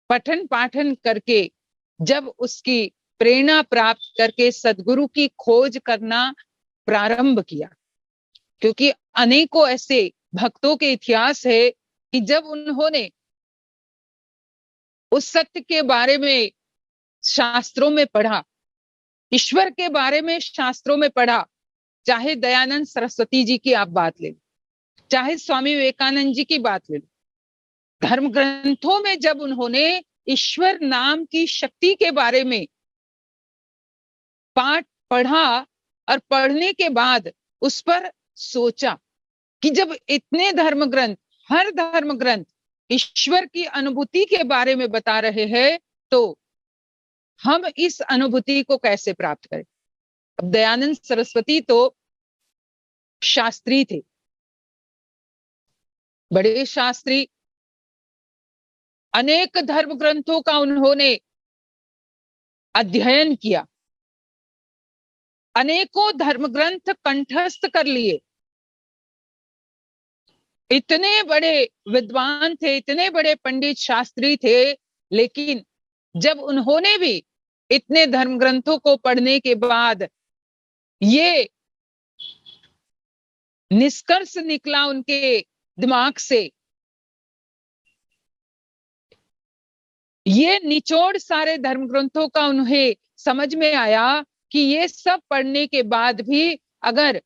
Speaker 4: पठन पाठन करके जब उसकी प्रेरणा प्राप्त करके सदगुरु की खोज करना प्रारंभ किया, क्योंकि अनेकों ऐसे भक्तों के इतिहास है कि जब उन्होंने उस सत्य के बारे में शास्त्रों में पढ़ा, ईश्वर के बारे में शास्त्रों में पढ़ा, चाहे दयानंद सरस्वती जी की आप बात ले लो, चाहे स्वामी विवेकानंद जी की बात ले लो, धर्म ग्रंथों में जब उन्होंने ईश्वर नाम की शक्ति के बारे में पाठ पढ़ा और पढ़ने के बाद उस पर सोचा कि जब इतने धर्म ग्रंथ, हर धर्म ग्रंथ ईश्वर की अनुभूति के बारे में बता रहे हैं, तो हम इस अनुभूति को कैसे प्राप्त करें। अब दयानंद सरस्वती तो शास्त्री थे, बड़े शास्त्री, अनेक धर्म ग्रंथों का उन्होंने अध्ययन किया, अनेकों धर्म ग्रंथ कंठस्थ कर लिए, इतने बड़े विद्वान थे, इतने बड़े पंडित शास्त्री थे, लेकिन जब उन्होंने भी इतने धर्म ग्रंथों को पढ़ने के बाद ये निष्कर्ष निकला उनके दिमाग से, ये निचोड़ सारे धर्म ग्रंथों का उन्हें समझ में आया कि ये सब पढ़ने के बाद भी अगर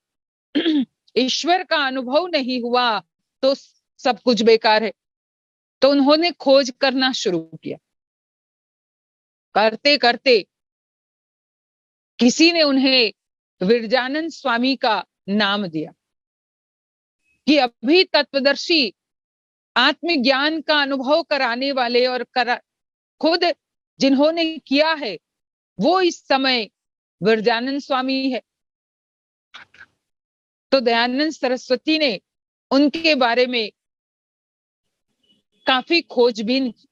Speaker 4: ईश्वर का अनुभव नहीं हुआ तो सब कुछ बेकार है। तो उन्होंने खोज करना शुरू किया। करते करते किसी ने उन्हें विरजानंद स्वामी का नाम दिया कि अभी तत्वदर्शी, आत्मज्ञान का अनुभव कराने वाले और खुद जिन्होंने किया है वो इस समय विरजानंद स्वामी है। तो दयानंद सरस्वती ने उनके बारे में काफी खोजबीन की,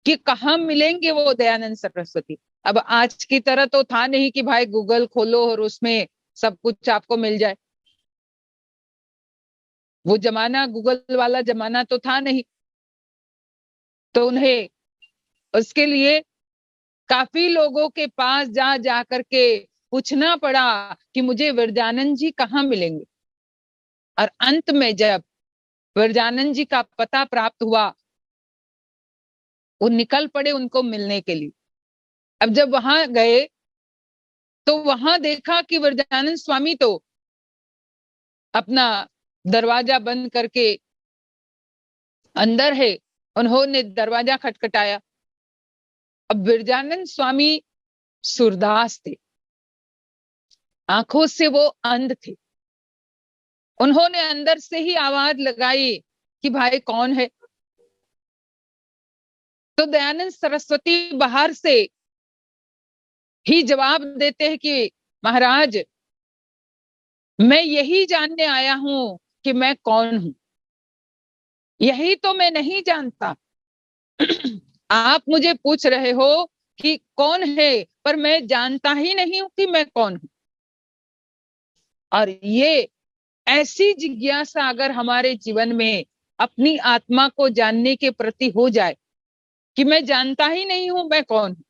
Speaker 4: कि कहाँ मिलेंगे वो दयानंद सरस्वती। अब आज की तरह तो था नहीं कि भाई गूगल खोलो और उसमें सब कुछ आपको मिल जाए। वो जमाना गूगल वाला जमाना तो था नहीं, तो उन्हें उसके लिए काफी लोगों के पास जा जा करके पूछना पड़ा कि मुझे विरजानंद जी कहाँ मिलेंगे। और अंत में जब विरजानंद जी का पता प्राप्त हुआ, वो निकल पड़े उनको मिलने के लिए। अब जब वहां गए तो वहां देखा कि विरजानंद स्वामी तो अपना दरवाजा बंद करके अंदर है। उन्होंने दरवाजा खटखटाया। अब विरजानंद स्वामी सूरदास थे, आंखों से वो अंध थे। उन्होंने अंदर से ही आवाज लगाई कि भाई कौन है। तो दयानंद सरस्वती बाहर से ही जवाब देते हैं कि महाराज, मैं यही जानने आया हूं कि मैं कौन हूं, यही तो मैं नहीं जानता। आप मुझे पूछ रहे हो कि कौन है, पर मैं जानता ही नहीं हूं कि मैं कौन हूं। और ये ऐसी जिज्ञासा अगर हमारे जीवन में अपनी आत्मा को जानने के प्रति हो जाए कि मैं जानता ही नहीं हूं मैं कौन हूं।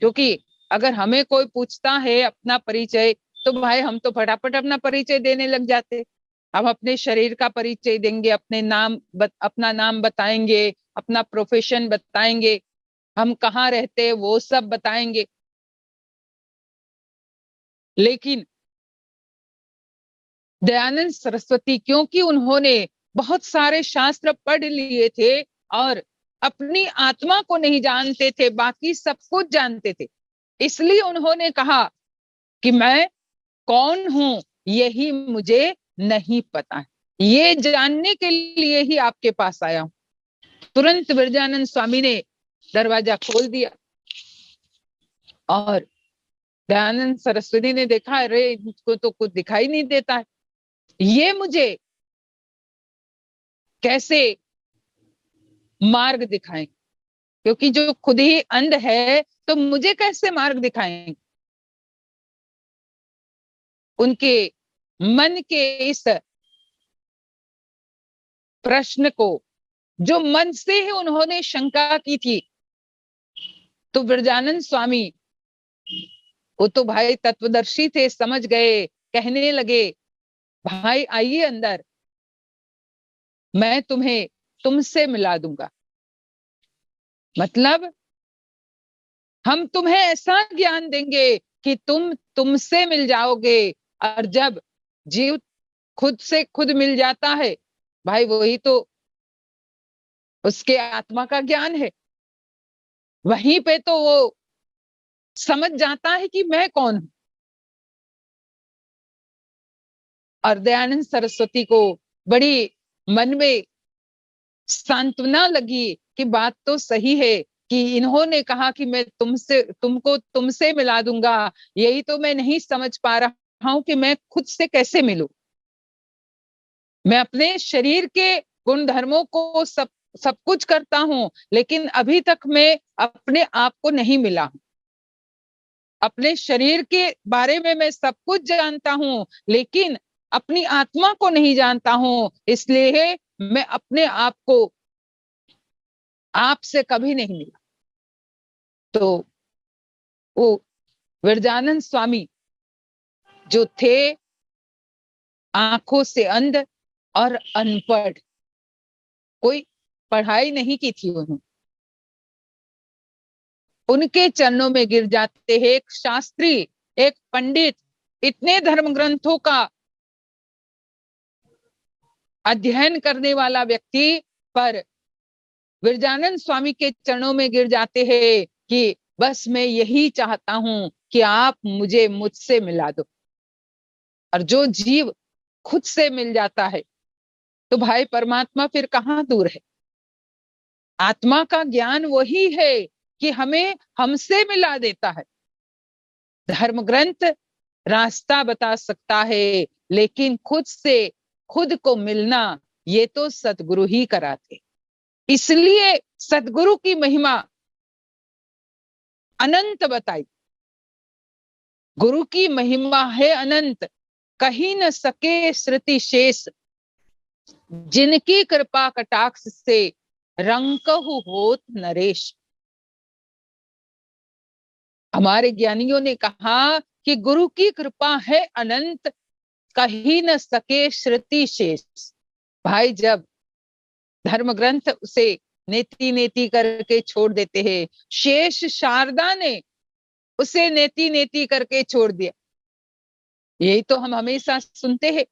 Speaker 4: क्योंकि अगर हमें कोई पूछता है अपना परिचय, तो भाई हम तो फटाफट अपना परिचय देने लग जाते। हम अपने शरीर का परिचय देंगे, अपना नाम बताएंगे, अपना प्रोफेशन बताएंगे, हम कहाँ रहते वो सब बताएंगे। लेकिन दयानंद सरस्वती, क्योंकि उन्होंने बहुत सारे शास्त्र पढ़ लिए थे और अपनी आत्मा को नहीं जानते थे, बाकी सब कुछ जानते थे, इसलिए उन्होंने कहा कि मैं कौन हूं यही मुझे नहीं पता है। ये जानने के लिए ही आपके पास आया हूं। तुरंत विरजानंद स्वामी ने दरवाजा खोल दिया और दयानंद सरस्वती ने देखा, अरे इसको तो कुछ दिखाई नहीं देता है, ये मुझे कैसे मार्ग दिखाएं, क्योंकि जो खुद ही अंध है तो मुझे कैसे मार्ग दिखाएंगे। उनके मन के इस प्रश्न को, जो मन से ही उन्होंने शंका की थी, तो विरजानंद स्वामी, वो तो भाई तत्वदर्शी थे, समझ गए, कहने लगे, भाई आइए अंदर, मैं तुम्हें तुमसे मिला दूंगा। मतलब हम तुम्हें ऐसा ज्ञान देंगे कि तुम तुमसे मिल जाओगे। और जब जीव खुद से खुद मिल जाता है, भाई वही तो उसके आत्मा का ज्ञान है। वहीं पे तो वो समझ जाता है कि मैं कौन हूं। और दयानंद सरस्वती को बड़ी मन में सांत्वना लगी कि बात तो सही है कि इन्होंने कहा कि मैं तुमको तुमसे मिला दूंगा, यही तो मैं नहीं समझ पा रहा हूं कि मैं खुद से कैसे मिलूं। मैं अपने शरीर के गुण धर्मों को सब कुछ करता हूं, लेकिन अभी तक मैं अपने आप को नहीं मिला हूं। अपने शरीर के बारे में मैं सब कुछ जानता हूं, लेकिन अपनी आत्मा को नहीं जानता हूं, इसलिए मैं अपने आप को आपसे कभी नहीं मिला। तो वो विरजानंद स्वामी जो थे आंखों से अंध और अनपढ़, कोई पढ़ाई नहीं की थी उन्होंने, उनके चरणों में गिर जाते हैं। एक शास्त्री, एक पंडित, इतने धर्म ग्रंथों का अध्ययन करने वाला व्यक्ति, पर विरजानंद स्वामी के चरणों में गिर जाते हैं कि बस मैं यही चाहता हूं कि आप मुझे मुझसे मिला दो। और जो जीव खुद से मिल जाता है तो भाई परमात्मा फिर कहाँ दूर है। आत्मा का ज्ञान वही है कि हमें हमसे मिला देता है। धर्म ग्रंथ रास्ता बता सकता है, लेकिन खुद से खुद को मिलना ये तो सतगुरु ही कराते। इसलिए सतगुरु की महिमा अनंत बताई। गुरु की महिमा है अनंत, कहीं न सके श्रुति शेष, जिनकी कृपा कटाक्ष से रंकहु होत नरेश। हमारे ज्ञानियों ने कहा कि गुरु की कृपा है अनंत, कहीं न सके श्रुति शेष। भाई जब धर्म ग्रंथ उसे नेति नेति करके छोड़ देते हैं, शेष शारदा ने उसे नेति नेति करके छोड़ दिया। यही तो हम हमेशा सुनते हैं।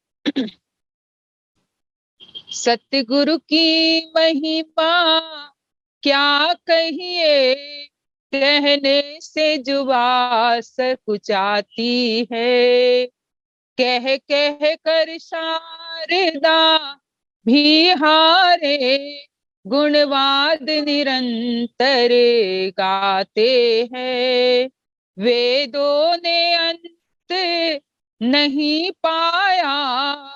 Speaker 4: सतगुरु की महिमा क्या कहिए, कहने से जुबा सकुचाती है। कह कह कर शारदा भी हारे, गुणवाद निरंतर गाते हैं। वेदों ने अंत नहीं पाया,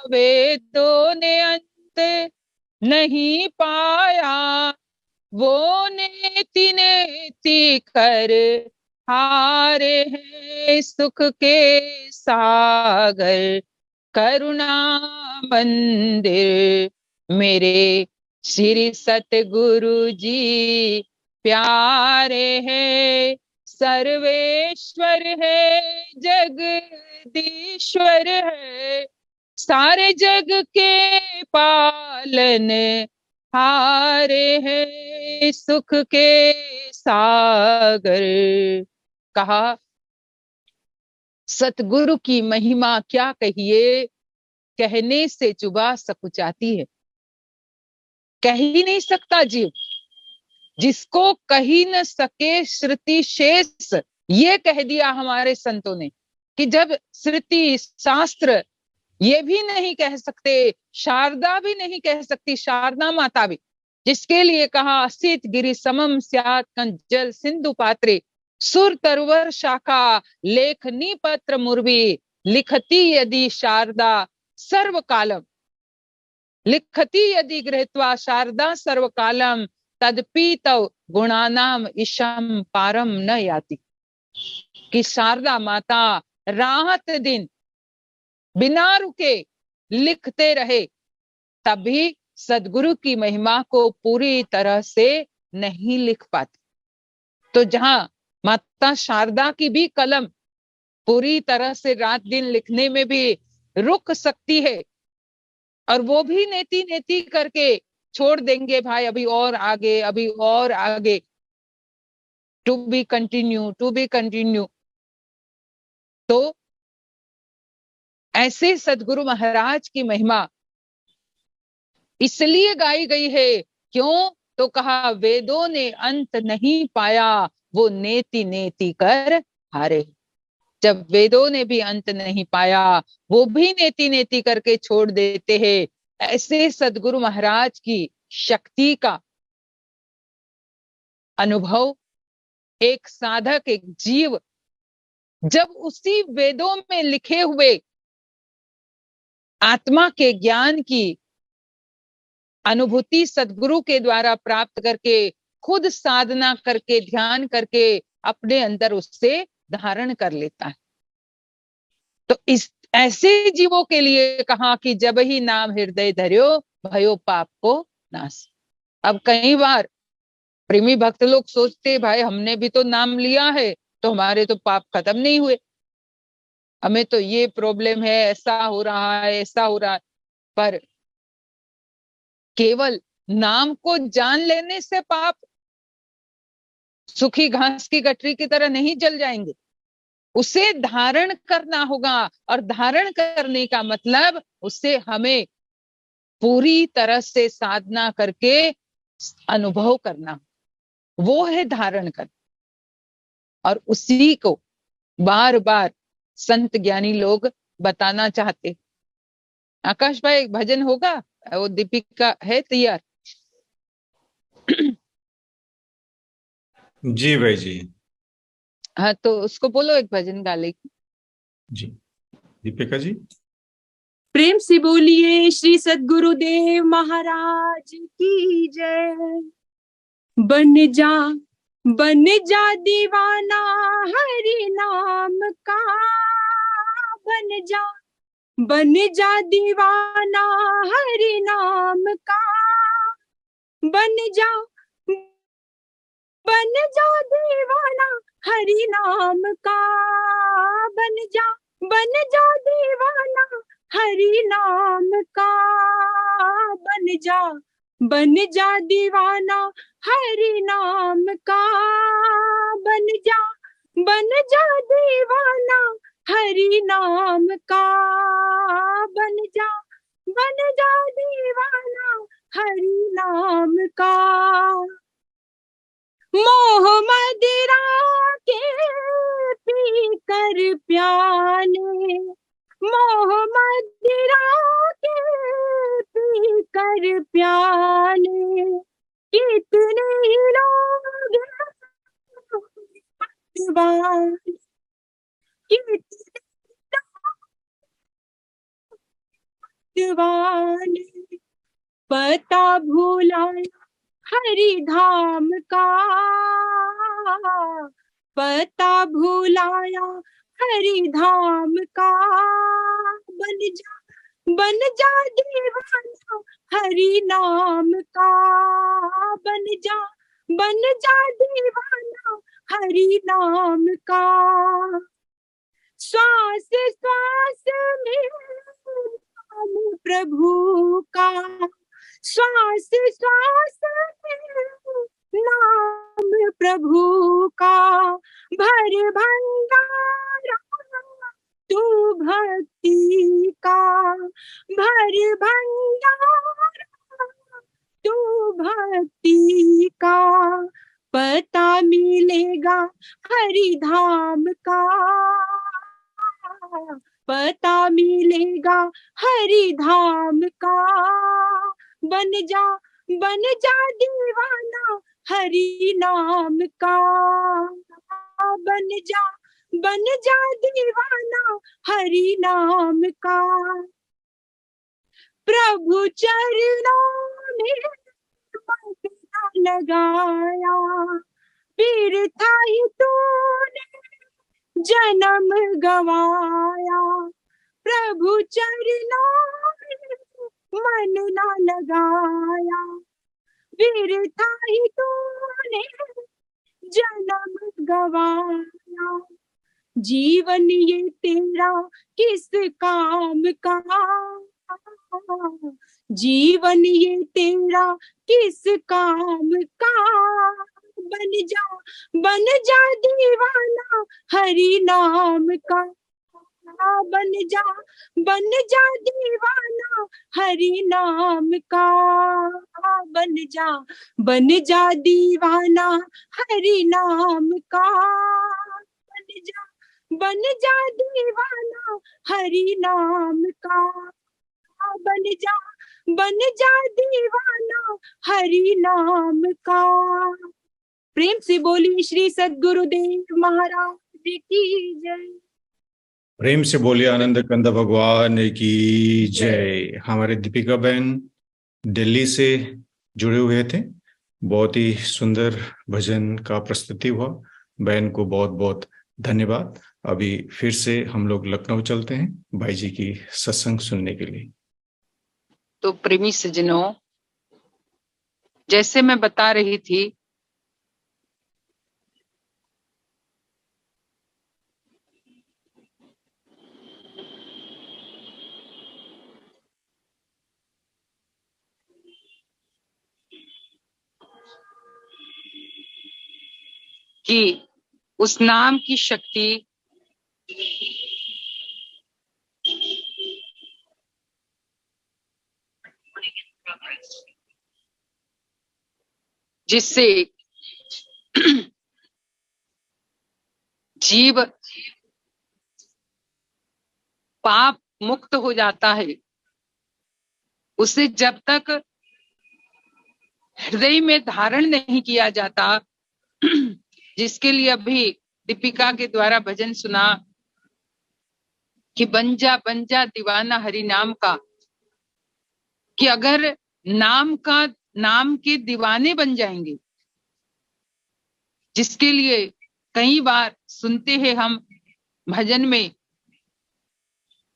Speaker 4: वेदों ने अंत नहीं पाया, वो नेति नेति कर हारे हैं सुख के सागर। करुणा मंदिर मेरे श्री सतगुरु जी प्यारे हैं। सर्वेश्वर है जगदीश्वर है, सारे जग के पालन हारे हैं सुख के सागर। कहा सतगुरु की महिमा क्या कहिए, कहने से जुबा सकुचाती है। कह ही नहीं सकता जीव, जिसको कही न सके श्रुति शेष। ये कह दिया हमारे संतों ने कि जब श्रुति शास्त्र ये भी नहीं कह सकते, शारदा भी नहीं कह सकती, शारदा माता भी, जिसके लिए कहा असित गिरि समम स्यात् कंजल सिंधु पात्रे, सुर तरवर शाखा लेखनी पत्र मुर्वी, लिखती यदि शारदा सर्वकालम, लिखती यदि गृहीत्वा शारदा सर्वकालम, तदपि तव गुणानाम ईशम पारम न याति। कि शारदा माता रात दिन बिना रुके लिखते रहे, तभी सदगुरु की महिमा को पूरी तरह से नहीं लिख पाते। तो जहां माता शारदा की भी कलम पूरी तरह से रात दिन लिखने में भी रुक सकती है, और वो भी नेति नेति करके छोड़ देंगे, भाई अभी और आगे, अभी और आगे, to be continue, to be continue. तो ऐसे सदगुरु महाराज की महिमा इसलिए गाई गई है, क्यों? तो कहा वेदों ने अंत नहीं पाया, वो नेति नेति कर हारे। जब वेदों ने भी अंत नहीं पाया, वो भी नेति नेति करके छोड़ देते हैं। ऐसे सदगुरु महाराज की शक्ति का अनुभव एक साधक, एक जीव जब उसी वेदों में लिखे हुए आत्मा के ज्ञान की अनुभूति सदगुरु के द्वारा प्राप्त करके, खुद साधना करके, ध्यान करके अपने अंदर उससे धारण कर लेता है, तो इस ऐसे जीवों के लिए कहा कि जब ही नाम हृदय धर्यो, भयो पाप को नाश। अब कई बार प्रेमी भक्त लोग सोचते, भाई हमने भी तो नाम लिया है, तो हमारे तो पाप खत्म नहीं हुए, हमें तो ये प्रॉब्लम है, ऐसा हो रहा है, ऐसा हो रहा है। पर केवल नाम को जान लेने से पाप सूखी घास की गठरी की तरह नहीं जल जाएंगे, उसे धारण करना होगा। और धारण करने का मतलब उससे हमें पूरी तरह से साधना करके अनुभव करना, वो है धारण कर। और उसी को बार बार संत ज्ञानी लोग बताना चाहते। आकाश भाई एक भजन होगा, वो दीपिका है तैयार?
Speaker 1: जी भाई जी।
Speaker 4: हाँ तो उसको बोलो एक भजन गा ले।
Speaker 1: जी दीपिका जी।
Speaker 5: प्रेम से बोलिए श्री सद्गुरुदेव महाराज की जय। बन जा बन जा दीवाना हरि नाम का, बन जा दीवाना हरि नाम का, बन जा दीवाना हरि नाम का, बन जा दीवाना हरि नाम का, बन जा दीवाना हरि नाम का, बन जा दीवाना हरि नाम का, बन जा दीवाना हरि नाम का। मोह मदिरा के पी कर प्याले, मोह मदिरा के पी कर प्याले, कितने ही लोग दीवाने, पता भुलाया हरि धाम का, पता भुलाया हरि धाम का, बन जा दीवाना हरि नाम का, बन जा दीवाना हरि नाम का। श्वास श्वास में नाम प्रभु का, श्वास श्वास में नाम प्रभु का, भर भंडारा तू भक्ति का, भर भंडारा तू भक्ति का, पता मिलेगा हरि धाम का, पता मिलेगा हरि धाम का, बन जा दीवाना हरि नाम का, बन जा दीवाना हरि नाम का। प्रभु चरणों में मन लगाया, फिर था ही तूने जन्म गवाया, प्रभु चरणों में मन ना लगाया, फिर था ही तूने जन्म गवाया। जीवन ये तेरा किस काम का, जीवन ये तेरा किस काम का, बन जा दीवाना हरि नाम का, बन जा दीवाना हरि नाम का, बन जा दीवाना हरि नाम का, बन जा दीवाना हरि नाम का, बन जा दीवाना हरि नाम का। प्रेम से बोली श्री सद्गुरुदेव महाराज की जय।
Speaker 1: प्रेम से बोलिए आनंद कंद भगवान की जय। हमारे दीपिका बहन दिल्ली से जुड़े हुए थे, बहुत ही सुंदर भजन का प्रस्तुति हुआ, बहन को बहुत बहुत धन्यवाद। अभी फिर से हम लोग लखनऊ चलते हैं भाई जी की सत्संग सुनने के लिए।
Speaker 4: तो प्रेमी सज्जनों, जैसे मैं बता रही थी कि उस नाम की शक्ति जिससे जीव पाप मुक्त हो जाता है, उसे जब तक हृदय में धारण नहीं किया जाता, जिसके लिए अभी दीपिका के द्वारा भजन सुना कि बन जा दीवाना हरि नाम का, कि अगर नाम के दीवाने बन जाएंगे, जिसके लिए कई बार सुनते हैं हम भजन में,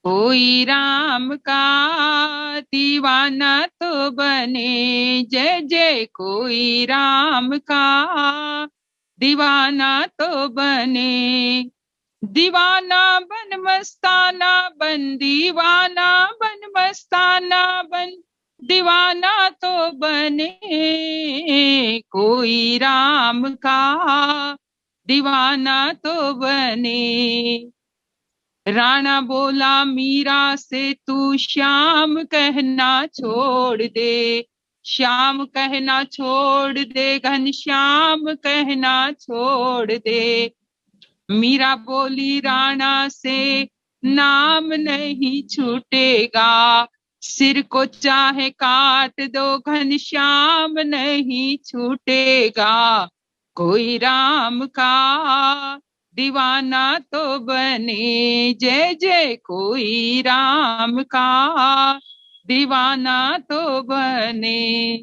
Speaker 4: कोई राम का दीवाना तो बने, जय जय कोई राम का दीवाना तो बने, दीवाना बन मस्ताना बन, दीवाना बन मस्ताना बन, दीवाना तो बने, कोई राम का दीवाना तो बने। राणा बोला मीरा से, तू श्याम कहना छोड़ दे, श्याम कहना छोड़ दे, घनश्याम कहना छोड़ दे। मीरा बोली राणा से, नाम नहीं छूटेगा, सिर को चाहे काट दो, घनश्याम नहीं छूटेगा, कोई राम का दीवाना तो बने, जय जय कोई राम का दीवाना तो बने।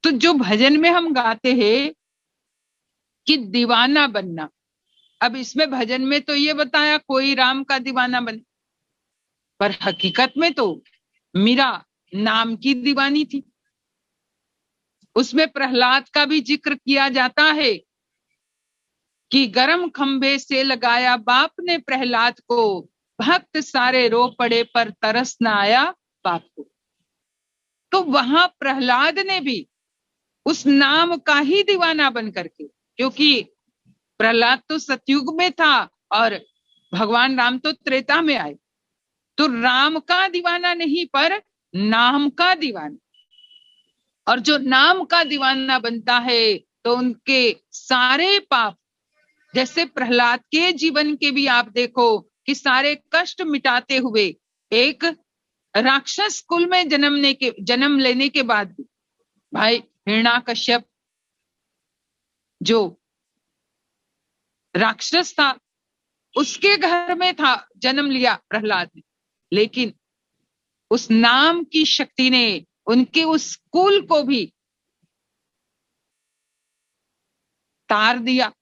Speaker 4: तो जो भजन में हम गाते हैं कि दीवाना बनना, अब इसमें भजन में तो ये बताया कोई राम का दीवाना बने, पर हकीकत में तो मीरा नाम की दीवानी थी। उसमें प्रहलाद का भी जिक्र किया जाता है कि गरम खंभे से लगाया बाप ने प्रहलाद को, भक्त सारे रो पड़े पर तरस न आया बाप को। तो वहां प्रहलाद ने भी उस नाम का ही दीवाना बन करके, क्योंकि प्रहलाद तो सतयुग में था और भगवान राम तो त्रेता में आए, तो राम का दीवाना नहीं पर नाम का दीवाना। और जो नाम का दीवाना बनता है तो उनके सारे पाप, जैसे प्रहलाद के जीवन के भी आप देखो कि सारे कष्ट मिटाते हुए एक राक्षस कुल में जन्म लेने के बाद भी, भाई हिरण्याकश्यप जो राक्षस था उसके घर में था, जन्म लिया प्रहलाद ने, लेकिन उस नाम की शक्ति ने उनके उस कुल को भी तार दिया।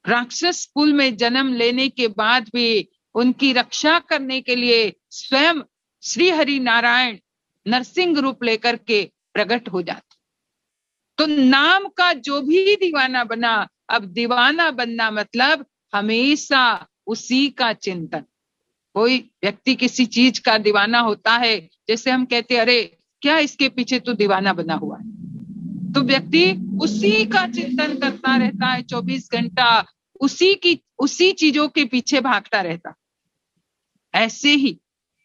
Speaker 4: राक्षस कुल में जन्म लेने के बाद भी उनकी रक्षा करने के लिए स्वयं श्री हरि नारायण नरसिंह रूप लेकर के प्रकट हो जाते। तो नाम का जो भी दीवाना बना, अब दीवाना बनना मतलब हमेशा उसी का चिंतन। कोई व्यक्ति किसी चीज का दीवाना होता है, जैसे हम कहते अरे क्या इसके पीछे तो दीवाना बना हुआ है, तो व्यक्ति उसी का चिंतन करता रहता है, 24 घंटा उसी चीजों के पीछे भागता रहता। ऐसे ही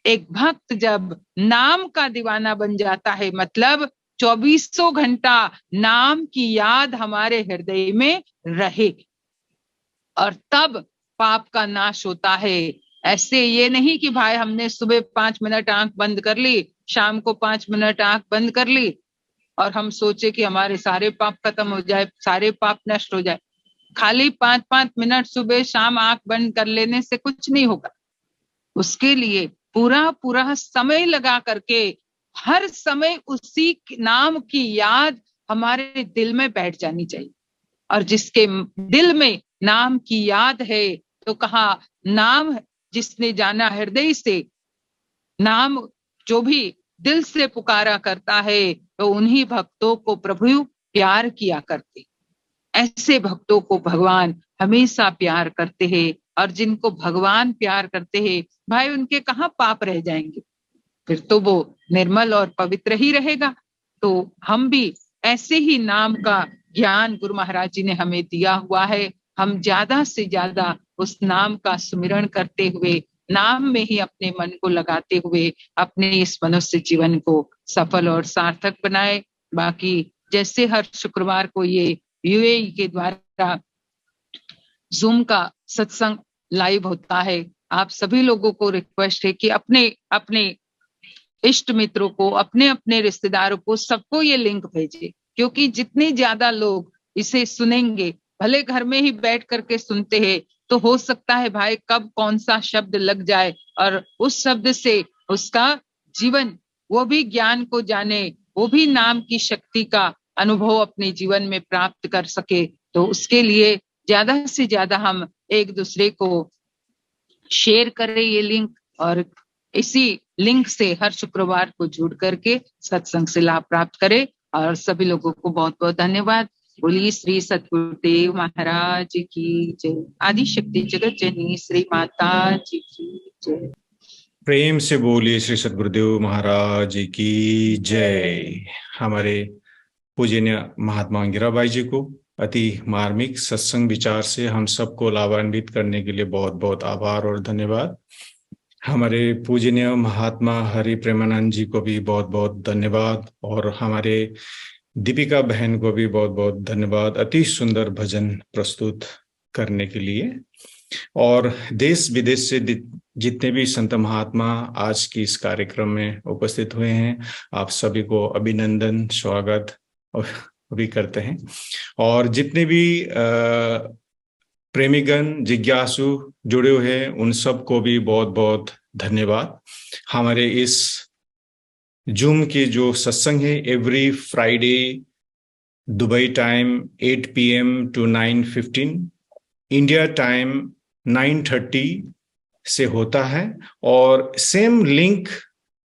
Speaker 4: एक भक्त जब नाम का दीवाना बन जाता है, मतलब 24 घंटा नाम की याद हमारे हृदय में रहेगी और तब पाप का नाश होता है। ऐसे ये नहीं कि भाई हमने सुबह 5 मिनट आंख बंद कर ली, शाम को 5 मिनट आंख बंद कर ली और हम सोचे कि हमारे सारे पाप खत्म हो जाए, सारे पाप नष्ट हो जाए। खाली 5-5 मिनट सुबह शाम आंख बंद कर लेने से कुछ नहीं होगा। उसके लिए पूरा समय लगा करके हर समय उसी नाम की याद हमारे दिल में बैठ जानी चाहिए। और जिसके दिल में नाम की याद है तो कहा नाम जिसने जाना हृदय से, नाम जो भी दिल से पुकारा करता है तो उन्हीं भक्तों को प्रभु प्यार किया करते। ऐसे भक्तों को भगवान हमेशा प्यार करते हैं और जिनको भगवान प्यार करते हैं भाई उनके कहाँ पाप रह जाएंगे, फिर तो वो निर्मल और पवित्र ही रहेगा। तो हम भी ऐसे ही नाम का ज्ञान गुरु महाराज जी ने हमें दिया हुआ है। हम ज्यादा से ज्यादा उस नाम का सुमिरण करते हुए, नाम में ही अपने मन को लगाते हुए अपने इस मनुष्य जीवन को सफल और सार्थक बनाए। बाकी जैसे हर शुक्रवार को ये यूएई के द्वारा जूम का सत्संग लाइव होता है, आप सभी लोगों को रिक्वेस्ट है कि अपने अपने इष्ट मित्रों को, अपने अपने रिश्तेदारों को, सबको ये लिंक भेजिए, क्योंकि जितने ज्यादा लोग इसे सुनेंगे, भले घर में ही बैठ करके सुनते हैं, तो हो सकता है भाई कब कौन सा शब्द लग जाए और उस शब्द से उसका जीवन, वो भी ज्ञान को जाने, वो भी नाम की शक्ति का अनुभव अपने जीवन में प्राप्त कर सके। तो उसके लिए ज्यादा से ज्यादा हम एक दूसरे को शेयर करें ये लिंक, और इसी लिंक से हर शुक्रवार को जुड़ करके सत्संग से लाभ प्राप्त करें। और सभी लोगों को बहुत बहुत धन्यवाद। बोलिए श्री सतगुरुदेव महाराज की जय। आदि शक्ति जगत जननी श्री माता जी की जय।
Speaker 1: प्रेम से बोलिए श्री सद्गुरुदेव महाराज की जय। हमारे पूजनीय महात्मा मीराबाई जी को अति मार्मिक सत्संग विचार से हम सबको लाभान्वित करने के लिए बहुत बहुत आभार और धन्यवाद। हमारे पूजनीय महात्मा हरि प्रेमानंद जी को भी बहुत बहुत धन्यवाद, और हमारे दीपिका बहन को भी बहुत बहुत धन्यवाद अति सुंदर भजन प्रस्तुत करने के लिए। और देश विदेश से जितने भी संत महात्मा आज की इस कार्यक्रम में उपस्थित हुए हैं, आप सभी को अभिनंदन स्वागत भी करते हैं। और जितने भी प्रेमीगण जिज्ञासु जुड़े हुए हैं उन सबको भी बहुत बहुत धन्यवाद। हमारे इस जूम के जो सत्संग है every Friday Dubai time 8 PM to 9:15, India time 9:30 से होता है, और सेम लिंक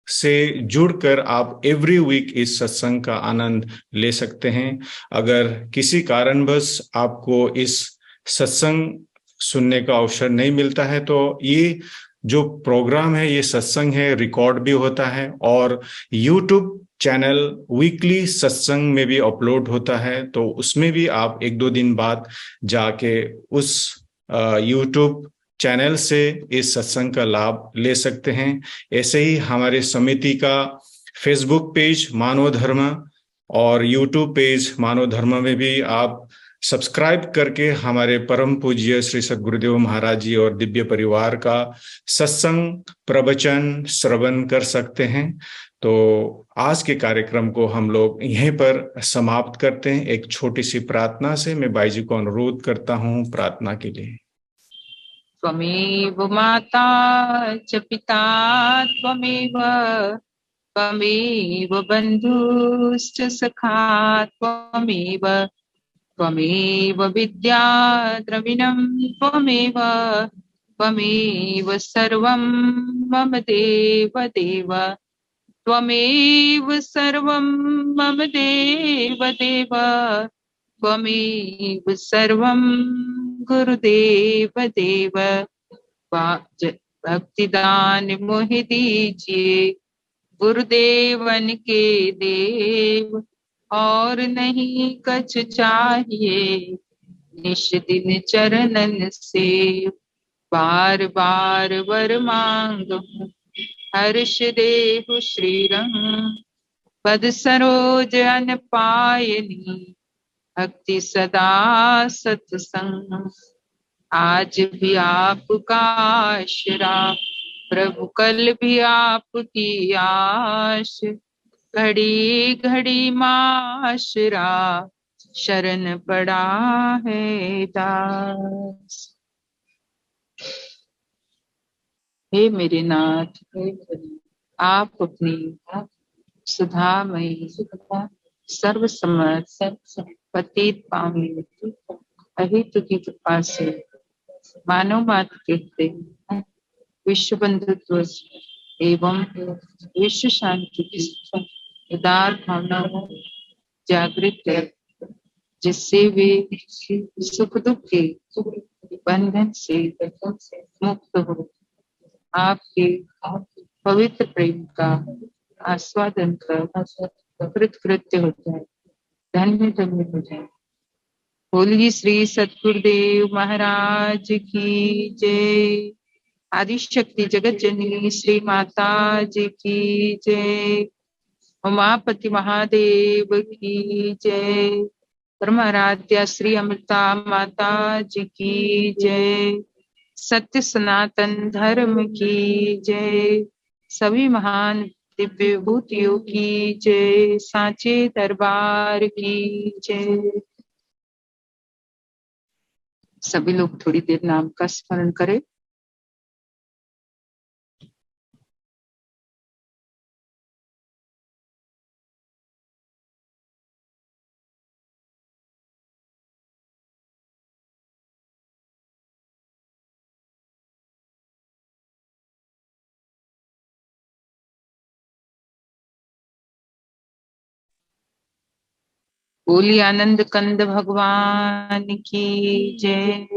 Speaker 1: से जुड़कर आप एवरी वीक इस सत्संग का आनंद ले सकते हैं। अगर किसी कारणवश आपको इस सत्संग सुनने का अवसर नहीं मिलता है तो ये जो प्रोग्राम है, ये सत्संग है, रिकॉर्ड भी होता है और यूट्यूब चैनल वीकली सत्संग में भी अपलोड होता है। तो उसमें भी आप 1-2 दिन बाद जाके उस यूट्यूब चैनल से इस सत्संग का लाभ ले सकते हैं। ऐसे ही हमारे समिति का फेसबुक पेज मानव धर्म और यूट्यूब पेज मानव धर्म में भी आप सब्सक्राइब करके हमारे परम पूज्य श्री सद्गुरुदेव महाराज जी और दिव्य परिवार का सत्संग प्रवचन श्रवण कर सकते हैं। तो आज के कार्यक्रम को हम लोग यहीं पर समाप्त करते हैं एक छोटी सी प्रार्थना से। मैं बाई जी को अनुरोध करता हूँ प्रार्थना के लिए।
Speaker 4: त्वमेव माता च पिता त्वमेव, त्वमेव बन्धुश्च सखा त्वमेव, त्वमेव विद्या द्रविणं त्वमेव, त्वमेव सर्वं मम देव देव, त्वमेव सर्वं मम देव देव, त्वमेव सर्वं गुरुदेव देव। भक्तिदान मोहि दीजिए गुरुदेवन के देव, और नहीं कछ चाहिए निश दिन चरणन से। बार बार वर मांगू हर्ष देहु श्रीरंग, पद सरोज अन पायनी भक्ति सदा सत्संग। आज भी आपका आशरा प्रभु, कल भी आपकी आश, घड़ी घड़ी माशरा शरण पड़ा है दास। हे मेरे नाथ, हे मेरे नाथ, आप अपनी सुधामयी सर्व समर्थ पतित पावनी अहित की कृपा से मानव मात्र के विश्व बंधुत्व एवं विश्व शांति की उदार भावना जागृत कर, जिससे वे सुख दुख के बंधन से मुक्त हो, आपके पवित्र प्रेम का आस्वादन कर कृतकृत्य हो जाए, धन्य धन्य हो जाए। बोलिए श्री सतगुरुदेव महाराज की जय। आदि शक्ति जगत जननी श्री माता जी की जय। उमापति महादेव की जय। परमाराध्या श्री अमृता माता जी की जय। सत्य सनातन धर्म की जय। सभी महान दिव्य विभूतियों की जय। सांचे दरबार की जय। सभी लोग थोड़ी देर नाम का स्मरण करें। बोलिए आनंद कंद भगवान की जय।